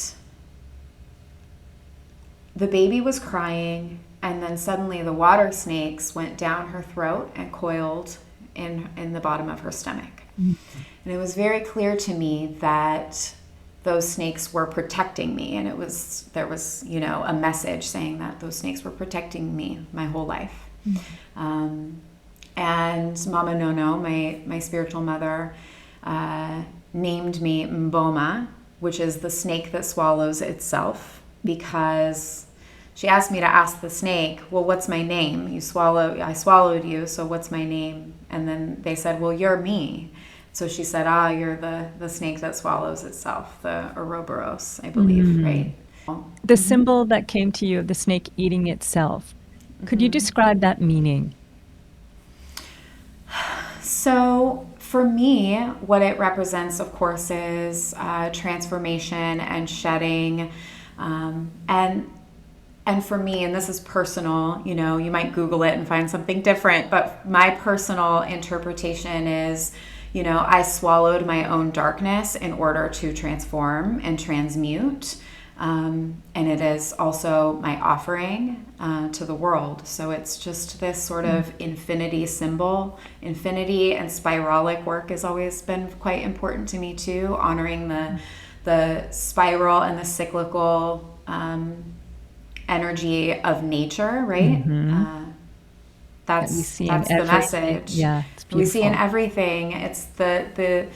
the baby was crying, and then suddenly the water snakes went down her throat and coiled in the bottom of her stomach. And it was very clear to me that those snakes were protecting me, and there was a message saying that those snakes were protecting me my whole life. And Mama Nono, my spiritual mother, named me Mboma, which is the snake that swallows itself, because she asked me to ask the snake, well, what's my name? I swallowed you, so what's my name? And then they said, well, you're me. So she said, you're the snake that swallows itself, the Ouroboros, I believe, right? The symbol that came to you of the snake eating itself, could you describe that meaning? So for me, what it represents, of course, is transformation and shedding. And for me, and this is personal, you might Google it and find something different, but my personal interpretation is, I swallowed my own darkness in order to transform and transmute. And it is also my offering to the world. So it's just this sort of infinity symbol. Infinity and spiralic work has always been quite important to me too, honoring the spiral and the cyclical energy of nature, right? That's the message. Yeah, it's beautiful. We see in everything. It's the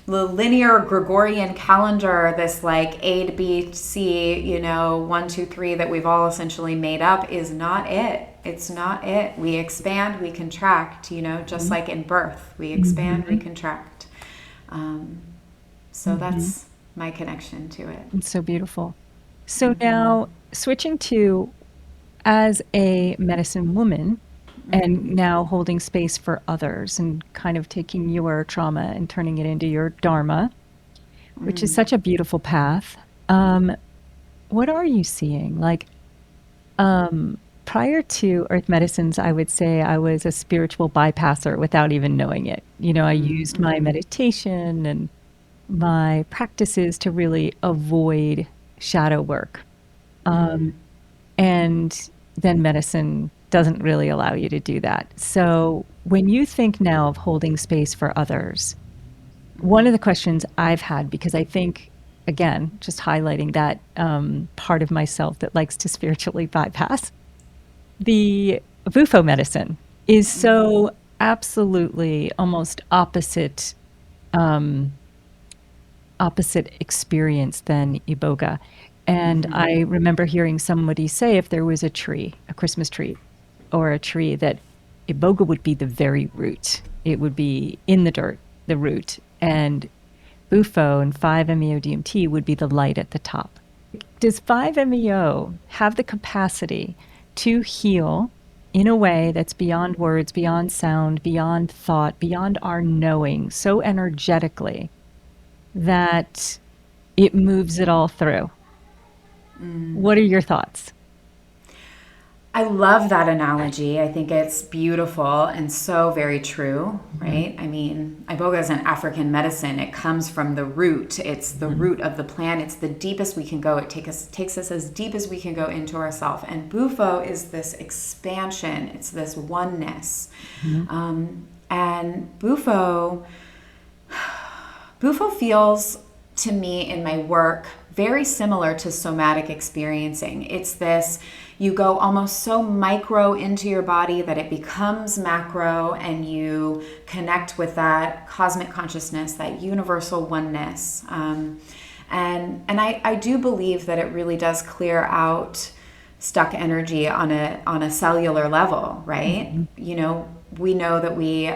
linear Gregorian calendar, this like A to B, C, 1, 2, 3 that we've all essentially made up is not it. It's not it. We expand, we contract, just like in birth. We expand, we contract. So that's my connection to it. It's so beautiful. So now switching to as a medicine woman, and now holding space for others and kind of taking your trauma and turning it into your dharma, which is such a beautiful path. What are you seeing? prior to earth medicines, I would say I was a spiritual bypasser without even knowing it. I used my meditation and my practices to really avoid shadow work. And then medicine doesn't really allow you to do that. So when you think now of holding space for others, one of the questions I've had, because I think, again, just highlighting that part of myself that likes to spiritually bypass, the Bufo medicine is so absolutely almost opposite experience than iboga. And I remember hearing somebody say if there was a tree, a Christmas tree, or a tree, that iboga would be the very root. It would be in the dirt, the root. And Bufo and 5-MeO-DMT would be the light at the top. Does 5-MeO have the capacity to heal in a way that's beyond words, beyond sound, beyond thought, beyond our knowing, so energetically that it moves it all through? What are your thoughts? I love that analogy. I think it's beautiful and so very true, right? I mean, iboga is an African medicine. It comes from the root. It's the root of the plant. It's the deepest we can go. It takes us as deep as we can go into ourselves. And Bufo is this expansion. It's this oneness. And Bufo feels to me in my work very similar to somatic experiencing. It's this, you go almost so micro into your body that it becomes macro, and you connect with that cosmic consciousness, that universal oneness. And I do believe that it really does clear out stuck energy on a cellular level, right? We know that we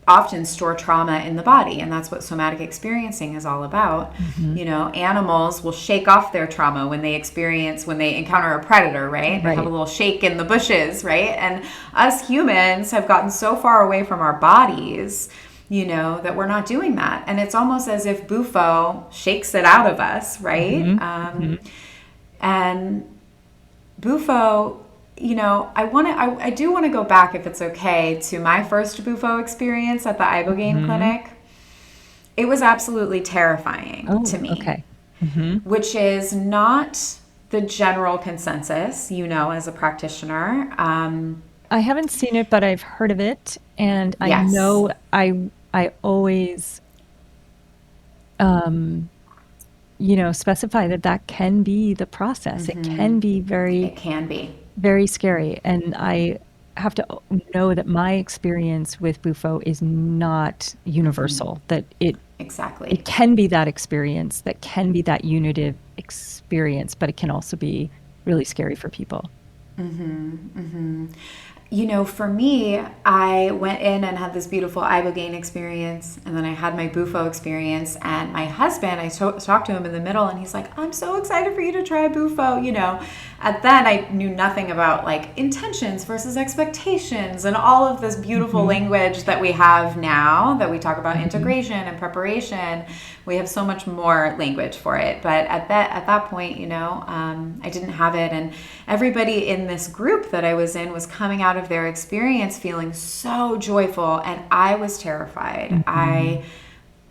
often store trauma in the body, and that's what somatic experiencing is all about. Animals will shake off their trauma when they encounter a predator, right? They have a little shake in the bushes, right? And us humans have gotten so far away from our bodies, that we're not doing that. And it's almost as if Bufo shakes it out of us, right? And Bufo, I do want to go back, if it's okay, to my first Bufo experience at the ibogaine clinic. It was absolutely terrifying to me, which is not the general consensus, as a practitioner. I haven't seen it, but I've heard of it, and I know I always, specify that can be the process. It can be very scary. And I have to know that my experience with Bufo is not universal, that it can be that experience, that can be that unitive experience, but it can also be really scary for people. For me, I went in and had this beautiful ibogaine experience, and then I had my Bufo experience, and my husband, I talked to him in the middle, and he's like, I'm so excited for you to try Bufo, And then I knew nothing about intentions versus expectations and all of this beautiful language that we have now, that we talk about integration and preparation. We have so much more language for it. But at that point, I didn't have it. And everybody in this group that I was in was coming out of their experience feeling so joyful. And I was terrified.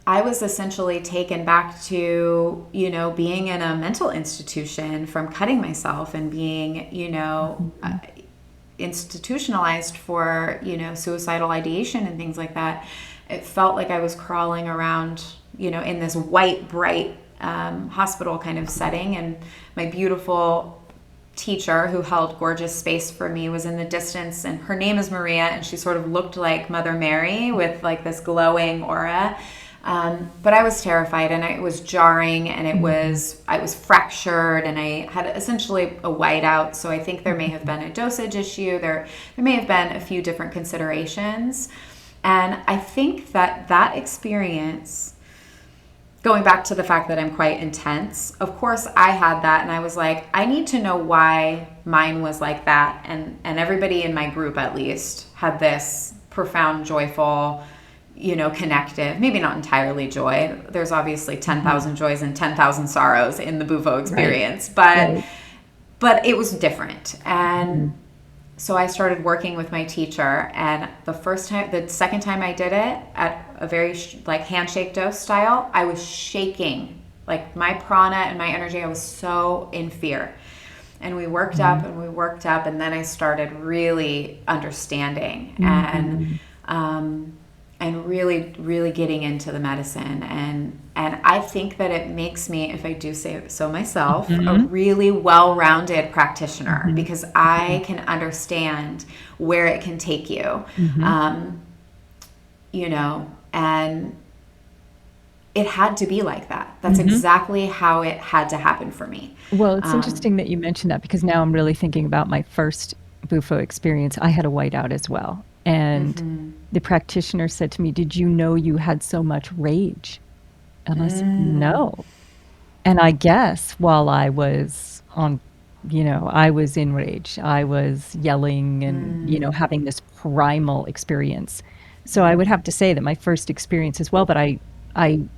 I was essentially taken back to, being in a mental institution from cutting myself and being, institutionalized for, suicidal ideation and things like that. It felt like I was crawling around, in this white, bright hospital kind of setting. And my beautiful teacher, who held gorgeous space for me, was in the distance, and her name is Maria, and she sort of looked like Mother Mary with this glowing aura. But I was terrified, and it was jarring, and I was fractured, and I had essentially a whiteout. So I think there may have been a dosage issue. There may have been a few different considerations. And I think that experience, going back to the fact that I'm quite intense, of course I had that, and I was like, I need to know why mine was like that. And everybody in my group, at least, had this profound, joyful, connective, maybe not entirely joy. There's obviously 10,000 joys and 10,000 sorrows in the Bufo experience, but but it was different. And so I started working with my teacher, and the second time I did it at a very like handshake dose style, I was shaking, like my prana and my energy. I was so in fear. And we worked up and we worked up, and then I started really understanding and really, really getting into the medicine. And I think that it makes me, if I do say so myself, a really well-rounded practitioner, because I can understand where it can take you, you know, and it had to be like that. That's exactly how it had to happen for me. Well, it's interesting that you mentioned that, because now I'm really thinking about my first Bufo experience. I had a whiteout as well. And the practitioner said to me, "Did you know you had so much rage?" And I said, "No." And I guess while I was on, you know, I was in rage, I was yelling and, you know, having this primal experience. So I would have to say that my first experience as well, but I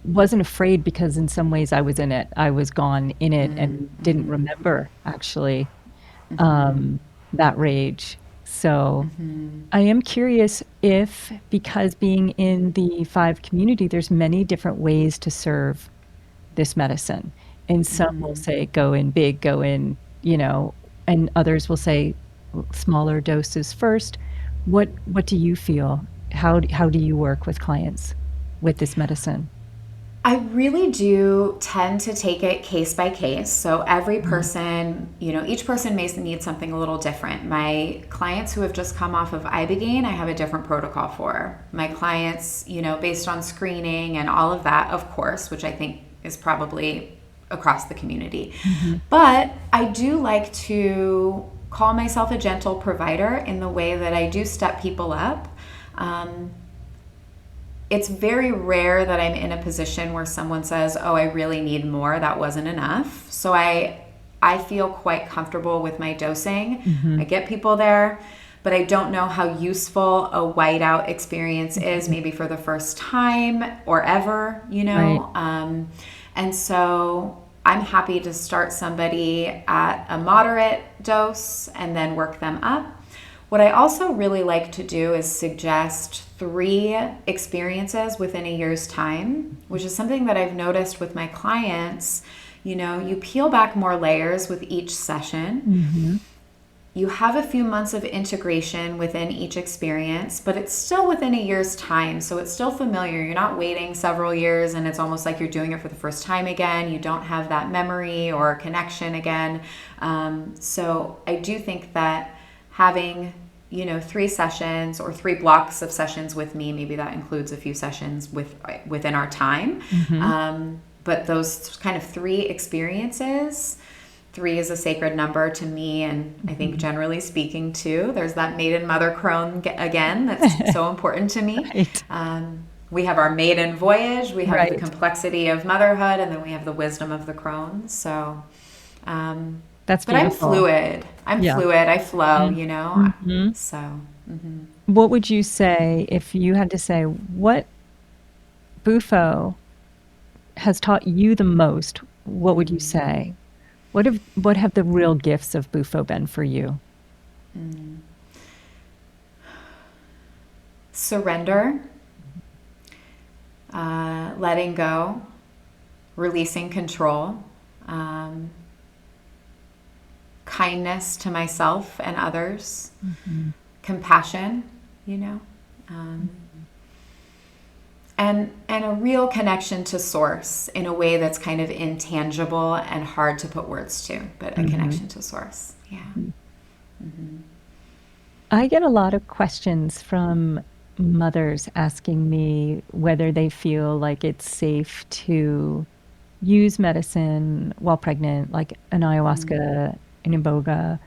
wasn't afraid, because in some ways I was in it. I was gone in it and didn't remember actually that rage. So I am curious if, because being in the 5 community, there's many different ways to serve this medicine. And some will say, go in big, go in, you know, and others will say smaller doses first. What do you feel? How do you work with clients with this medicine? I really do tend to take it case by case. So every person, you know, each person may need something a little different. My clients who have just come off of ibogaine, I have a different protocol for. My clients, you know, based on screening and all of that, of course, which I think is probably across the community. But I do like to call myself a gentle provider in the way that I do step people up. It's very rare that I'm in a position where someone says, "Oh, I really need more. That wasn't enough." So I feel quite comfortable with my dosing. I get people there, but I don't know how useful a whiteout experience is, maybe for the first time or ever, you know? Right. And so I'm happy to start somebody at a moderate dose and then work them up. What I also really like to do is suggest 3 experiences within a year's time, which is something that I've noticed with my clients. You know, you peel back more layers with each session. You have a few months of integration within each experience, but it's still within a year's time. So it's still familiar. You're not waiting several years and it's almost like you're doing it for the first time again. You don't have that memory or connection again. So I do think that having, you know, 3 sessions or 3 blocks of sessions with me, maybe that includes a few sessions within our time. But those kind of 3 experiences, 3 is a sacred number to me, and I think generally speaking too. There's that maiden mother crone again that's so important to me. We have our maiden voyage, we have the complexity of motherhood, and then we have the wisdom of the crone. So that's but beautiful. I'm fluid. I flow, you know. So what would you say if you had to say what Bufo has taught you the most? What would you say? What have the real gifts of Bufo been for you? Surrender, letting go, releasing control, kindness to myself and others, compassion, you know, and a real connection to source in a way that's kind of intangible and hard to put words to, but a connection to source. I get a lot of questions from mothers asking me whether they feel like it's safe to use medicine while pregnant, like an ayahuasca, an iboga,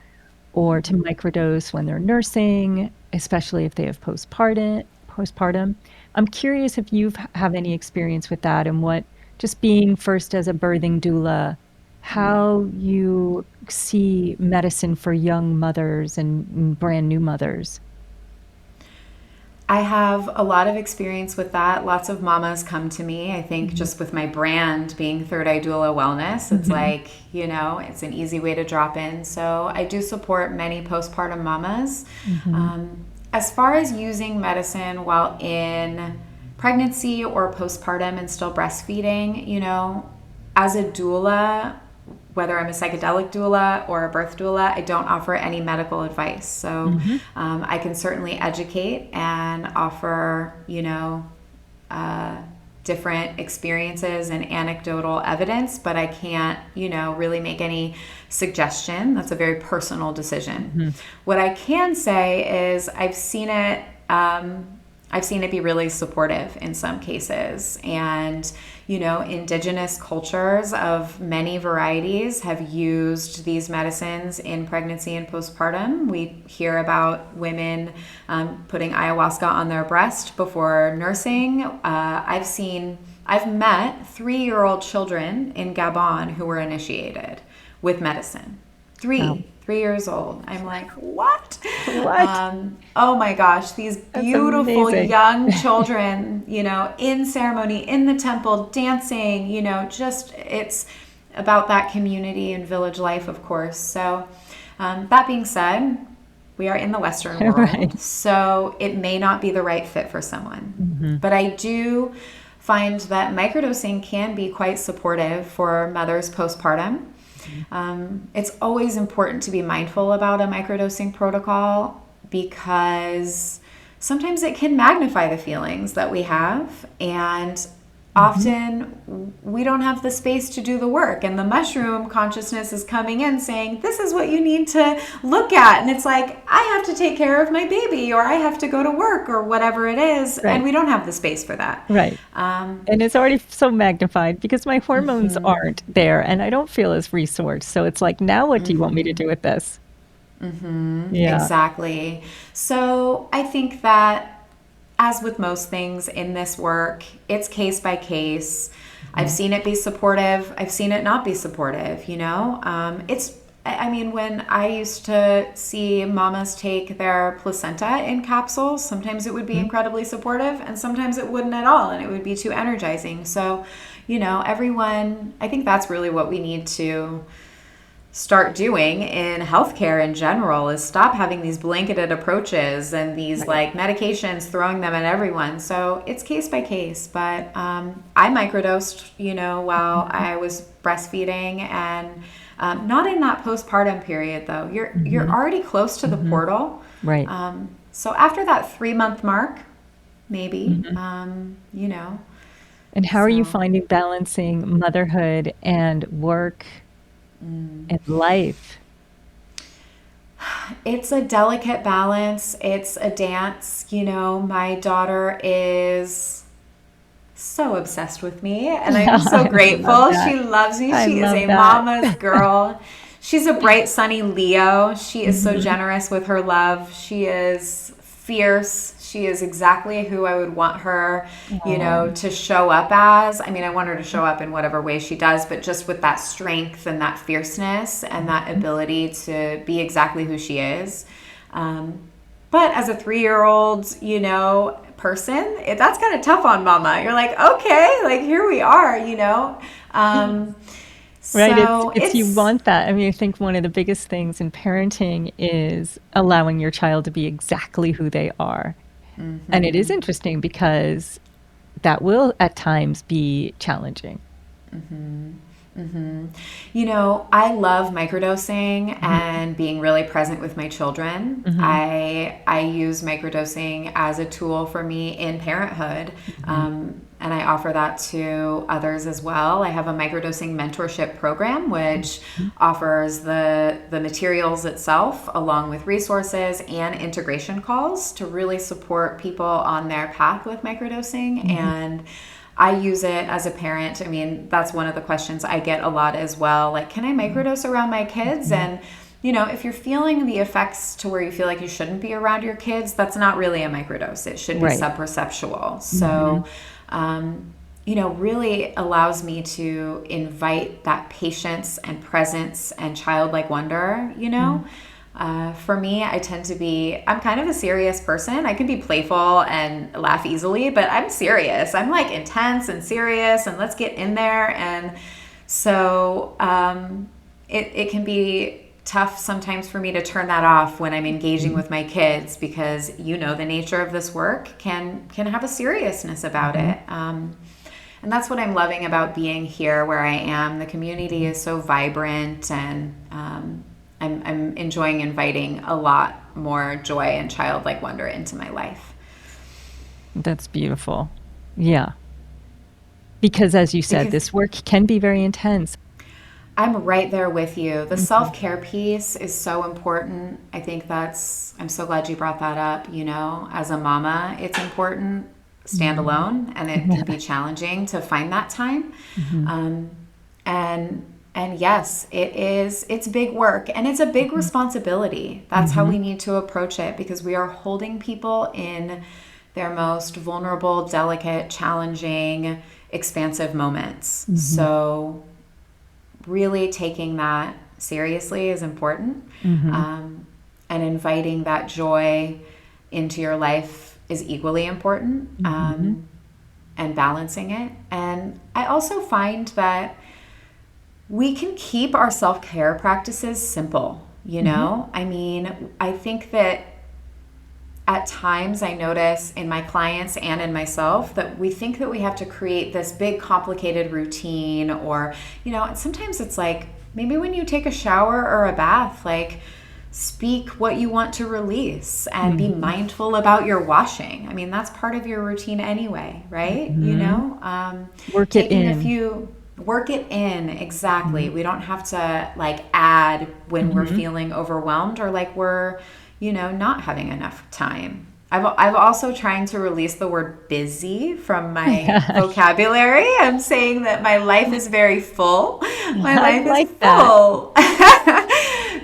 or to microdose when they're nursing, especially if they have postpartum. I'm curious if you have any experience with that, and what, just being first as a birthing doula, how you see medicine for young mothers and brand new mothers. I have a lot of experience with that. Lots of mamas come to me. I think just with my brand being Third Eye Doula Wellness, it's like, it's an easy way to drop in. So I do support many postpartum mamas. As far as using medicine while in pregnancy or postpartum and still breastfeeding, as a doula, whether I'm a psychedelic doula or a birth doula, I don't offer any medical advice. So I can certainly educate and offer, different experiences and anecdotal evidence, but I can't, really make any suggestion. That's a very personal decision. What I can say is I've seen it be really supportive in some cases. And, indigenous cultures of many varieties have used these medicines in pregnancy and postpartum. We hear about women putting ayahuasca on their breast before nursing. I've met 3-year-old children in Gabon who were initiated with medicine. Wow. 3 years old. I'm like, what? What? Oh my gosh, these beautiful amazing. young children, in ceremony, in the temple, dancing, just it's about that community and village life, of course. So that being said, we are in the Western world, Right. so it may not be the right fit for someone. But I do find that microdosing can be quite supportive for mothers postpartum. It's always important to be mindful about a microdosing protocol because sometimes it can magnify the feelings that we have, and often we don't have the space to do the work, and the mushroom consciousness is coming in saying, this is what you need to look at. And it's like, I have to take care of my baby, or I have to go to work, or whatever it is. Right. And we don't have the space for that. Right. And it's already so magnified because my hormones aren't there and I don't feel as resourced. So it's like, now what do you want me to do with this? Yeah. Exactly. So I think that, as with most things in this work, it's case by case. I've seen it be supportive. I've seen it not be supportive, when I used to see mamas take their placenta in capsules, sometimes it would be incredibly supportive and sometimes it wouldn't at all, and it would be too energizing. So, everyone, I think that's really what we need to start doing in healthcare in general, is stop having these blanketed approaches and these medications, throwing them at everyone. So it's case by case, but I microdosed, while I was breastfeeding, and not in that postpartum period though. You're already close to the portal. Right. So after that 3-month mark, maybe, And how are you finding balancing motherhood and work and life? It's a delicate balance. It's a dance. My daughter is so obsessed with me, and I'm so grateful. She loves me. She is a mama's girl. She's a bright, sunny Leo. She is so generous with her love. She is fierce. She is exactly who I would want her, to show up as. I want her to show up in whatever way she does, but just with that strength and that fierceness and that ability to be exactly who she is. But as a 3-year-old, person, that's kind of tough on mama. You're like, okay, here we are, Right. So It's you want that. I think one of the biggest things in parenting is allowing your child to be exactly who they are. And it is interesting because that will at times be challenging. I love microdosing and being really present with my children. I use microdosing as a tool for me in parenthood. And I offer that to others as well. I have a microdosing mentorship program, which offers the materials itself, along with resources and integration calls to really support people on their path with microdosing. And I use it as a parent. That's one of the questions I get a lot as well. Like, can I microdose around my kids? And if you're feeling the effects to where you feel like you shouldn't be around your kids, that's not really a microdose. It should be subperceptual. So, really allows me to invite that patience and presence and childlike wonder, For me, I'm kind of a serious person. I can be playful and laugh easily, but I'm serious. I'm like intense and serious, and let's get in there. And so it can be tough sometimes for me to turn that off when I'm engaging with my kids, because the nature of this work can have a seriousness about it. And that's what I'm loving about being here where I am. The community is so vibrant, and I'm enjoying inviting a lot more joy and childlike wonder into my life. That's beautiful. Yeah. Because as you said, Because this work can be very intense. I'm right there with you. The self-care piece is so important. I think I'm so glad you brought that up. As a mama, it's important, stand alone, and it can be challenging to find that time. And yes, it's big work, and it's a big responsibility. That's how we need to approach it, because we are holding people in their most vulnerable, delicate, challenging, expansive moments. So really taking that seriously is important. And inviting that joy into your life is equally important, and balancing it. And I also find that we can keep our self-care practices simple, I mean, I think that at times I notice in my clients and in myself that we think that we have to create this big complicated routine, or sometimes it's like maybe when you take a shower or a bath, like speak what you want to release and be mindful about your washing. I mean, that's part of your routine anyway, right? Work it work it in. Exactly. We don't have to like add when we're feeling overwhelmed, or like we're not having enough time. I've also trying to release the word busy from my vocabulary. I'm saying that my life is very full. My life is full.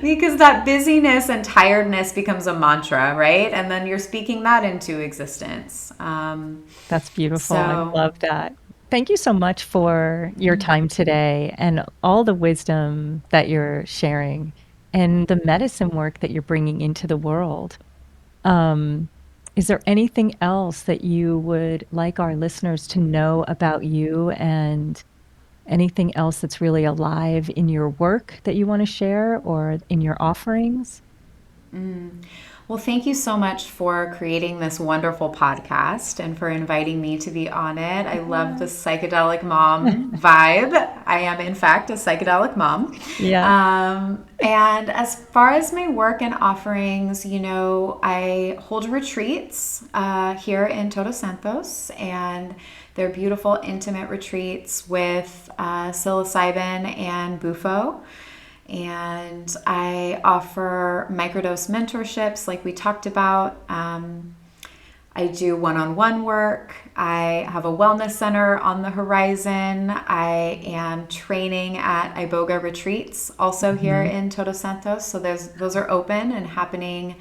Because that busyness and tiredness becomes a mantra, right? And then you're speaking that into existence. That's beautiful. I love that. Thank you so much for your time today and all the wisdom that you're sharing and the medicine work that you're bringing into the world. Is there anything else that you would like our listeners to know about you, and anything else that's really alive in your work that you want to share or in your offerings? Well, thank you so much for creating this wonderful podcast and for inviting me to be on it. I love the psychedelic mom vibe. I am, in fact, a psychedelic mom. Yeah. And as far as my work and offerings, I hold retreats here in Todos Santos, and they're beautiful, intimate retreats with psilocybin and bufo. And I offer microdose mentorships like we talked about. I do one-on-one work. I have a wellness center on the horizon. I am training at iboga retreats also here in Todos Santos. So those are open and happening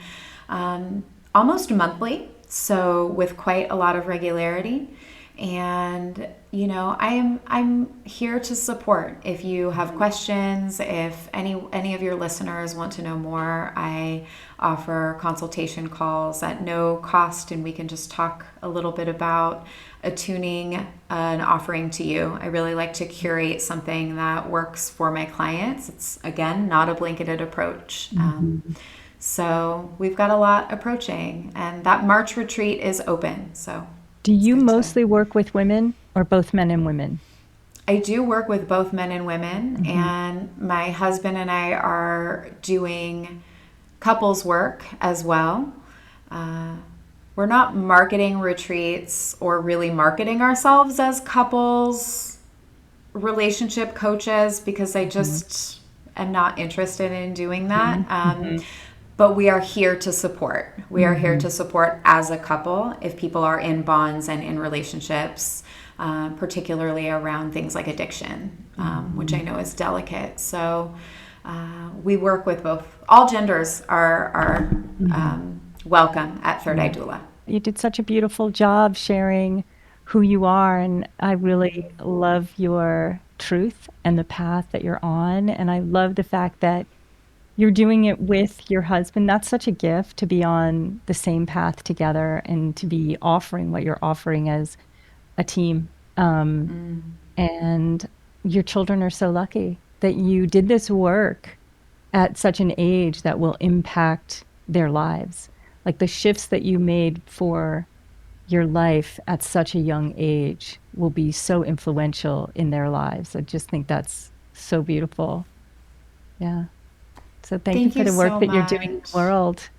almost monthly, so with quite a lot of regularity. And I'm here to support. If you have questions, if any of your listeners want to know more, I offer consultation calls at no cost, and we can just talk a little bit about attuning an offering to you. I really like to curate something that works for my clients. It's, again, not a blanketed approach. So we've got a lot approaching, and that March retreat is open. So do you mostly work with women, or both men and women? I do work with both men and women, and my husband and I are doing couples work as well. We're not marketing retreats or really marketing ourselves as couples relationship coaches, because I just am not interested in doing that. But we are here to support. We are here to support as a couple if people are in bonds and in relationships, particularly around things like addiction, which I know is delicate. So we work with both. All genders are welcome at Third Eye Doula. You did such a beautiful job sharing who you are, and I really love your truth and the path that you're on. And I love the fact that you're doing it with your husband. That's such a gift to be on the same path together and to be offering what you're offering as a team. And your children are so lucky that you did this work at such an age that will impact their lives. Like the shifts that you made for your life at such a young age will be so influential in their lives. I just think that's so beautiful. Yeah. So thank you Thank for you the work so that you're doing in the much. world.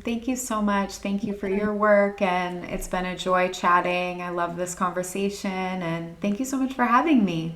Thank you so much. Thank you for your work. And it's been a joy chatting. I love this conversation. And thank you so much for having me.